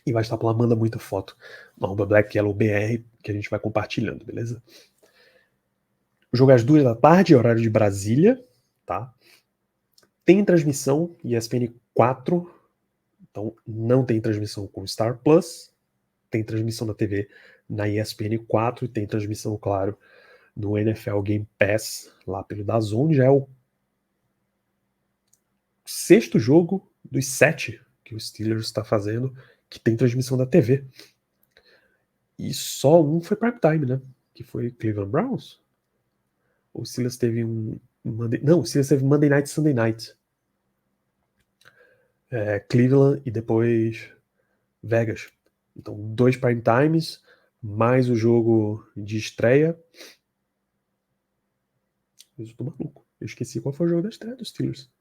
e vai estar por lá, manda muita foto no @BlackYellowBR que a gente vai compartilhando, beleza? O jogo é às 2 da tarde, horário de Brasília, tá? Tem transmissão ESPN 4, então não tem transmissão com Star Plus, tem transmissão na TV na ESPN 4 e tem transmissão, claro, no NFL Game Pass, lá pelo DAZN. Já é o 6º jogo dos 7 que o Steelers está fazendo que tem transmissão da TV. E só um foi prime time, né? Que foi Cleveland Browns. O Steelers teve Não, o Steelers teve Monday Night, Sunday Night. Cleveland e depois Vegas. Então, 2 prime times, mais o jogo de estreia. Eu tô maluco. Eu esqueci qual foi o jogo da estreia dos Steelers.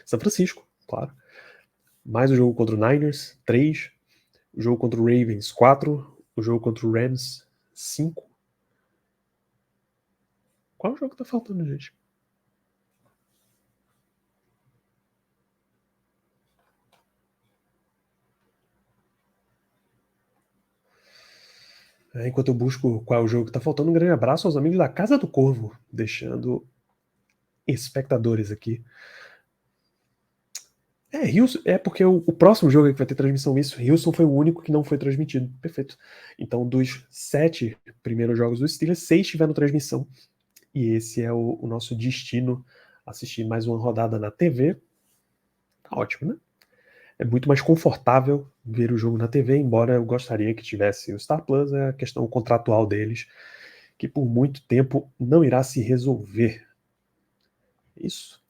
São Francisco, claro. Mais o jogo contra o Niners, 3. O jogo contra o Ravens, 4. O jogo contra o Rams, 5. Qual é o jogo que tá faltando, gente? Enquanto eu busco qual é o jogo que tá faltando, um grande abraço aos amigos da Casa do Corvo, deixando espectadores aqui. Houston, porque o próximo jogo que vai ter transmissão isso, Houston foi o único que não foi transmitido. Perfeito. Então, dos 7 primeiros jogos do Steelers, 6 tiveram transmissão. E esse é o nosso destino, assistir mais uma rodada na TV. Tá ótimo, né? É muito mais confortável ver o jogo na TV, embora eu gostaria que tivesse o Star Plus, é a questão contratual deles, que por muito tempo não irá se resolver. Isso.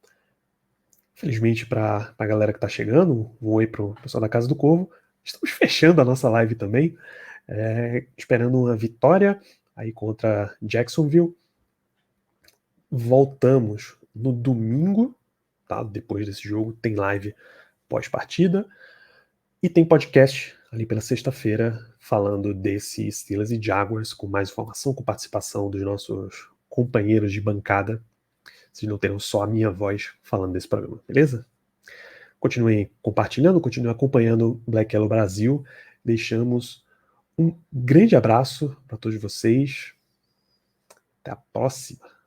Felizmente para a galera que está chegando, um oi para o pessoal da Casa do Corvo. Estamos fechando a nossa live também, esperando uma vitória aí contra Jacksonville. Voltamos no domingo, tá? Depois desse jogo tem live pós-partida e tem podcast ali pela sexta-feira falando desse Steelers e Jaguars com mais informação, com participação dos nossos companheiros de bancada. Vocês não terão só a minha voz falando desse programa, beleza? Continuem compartilhando, continuem acompanhando o Black Yellow Brasil. Deixamos um grande abraço para todos vocês. Até a próxima.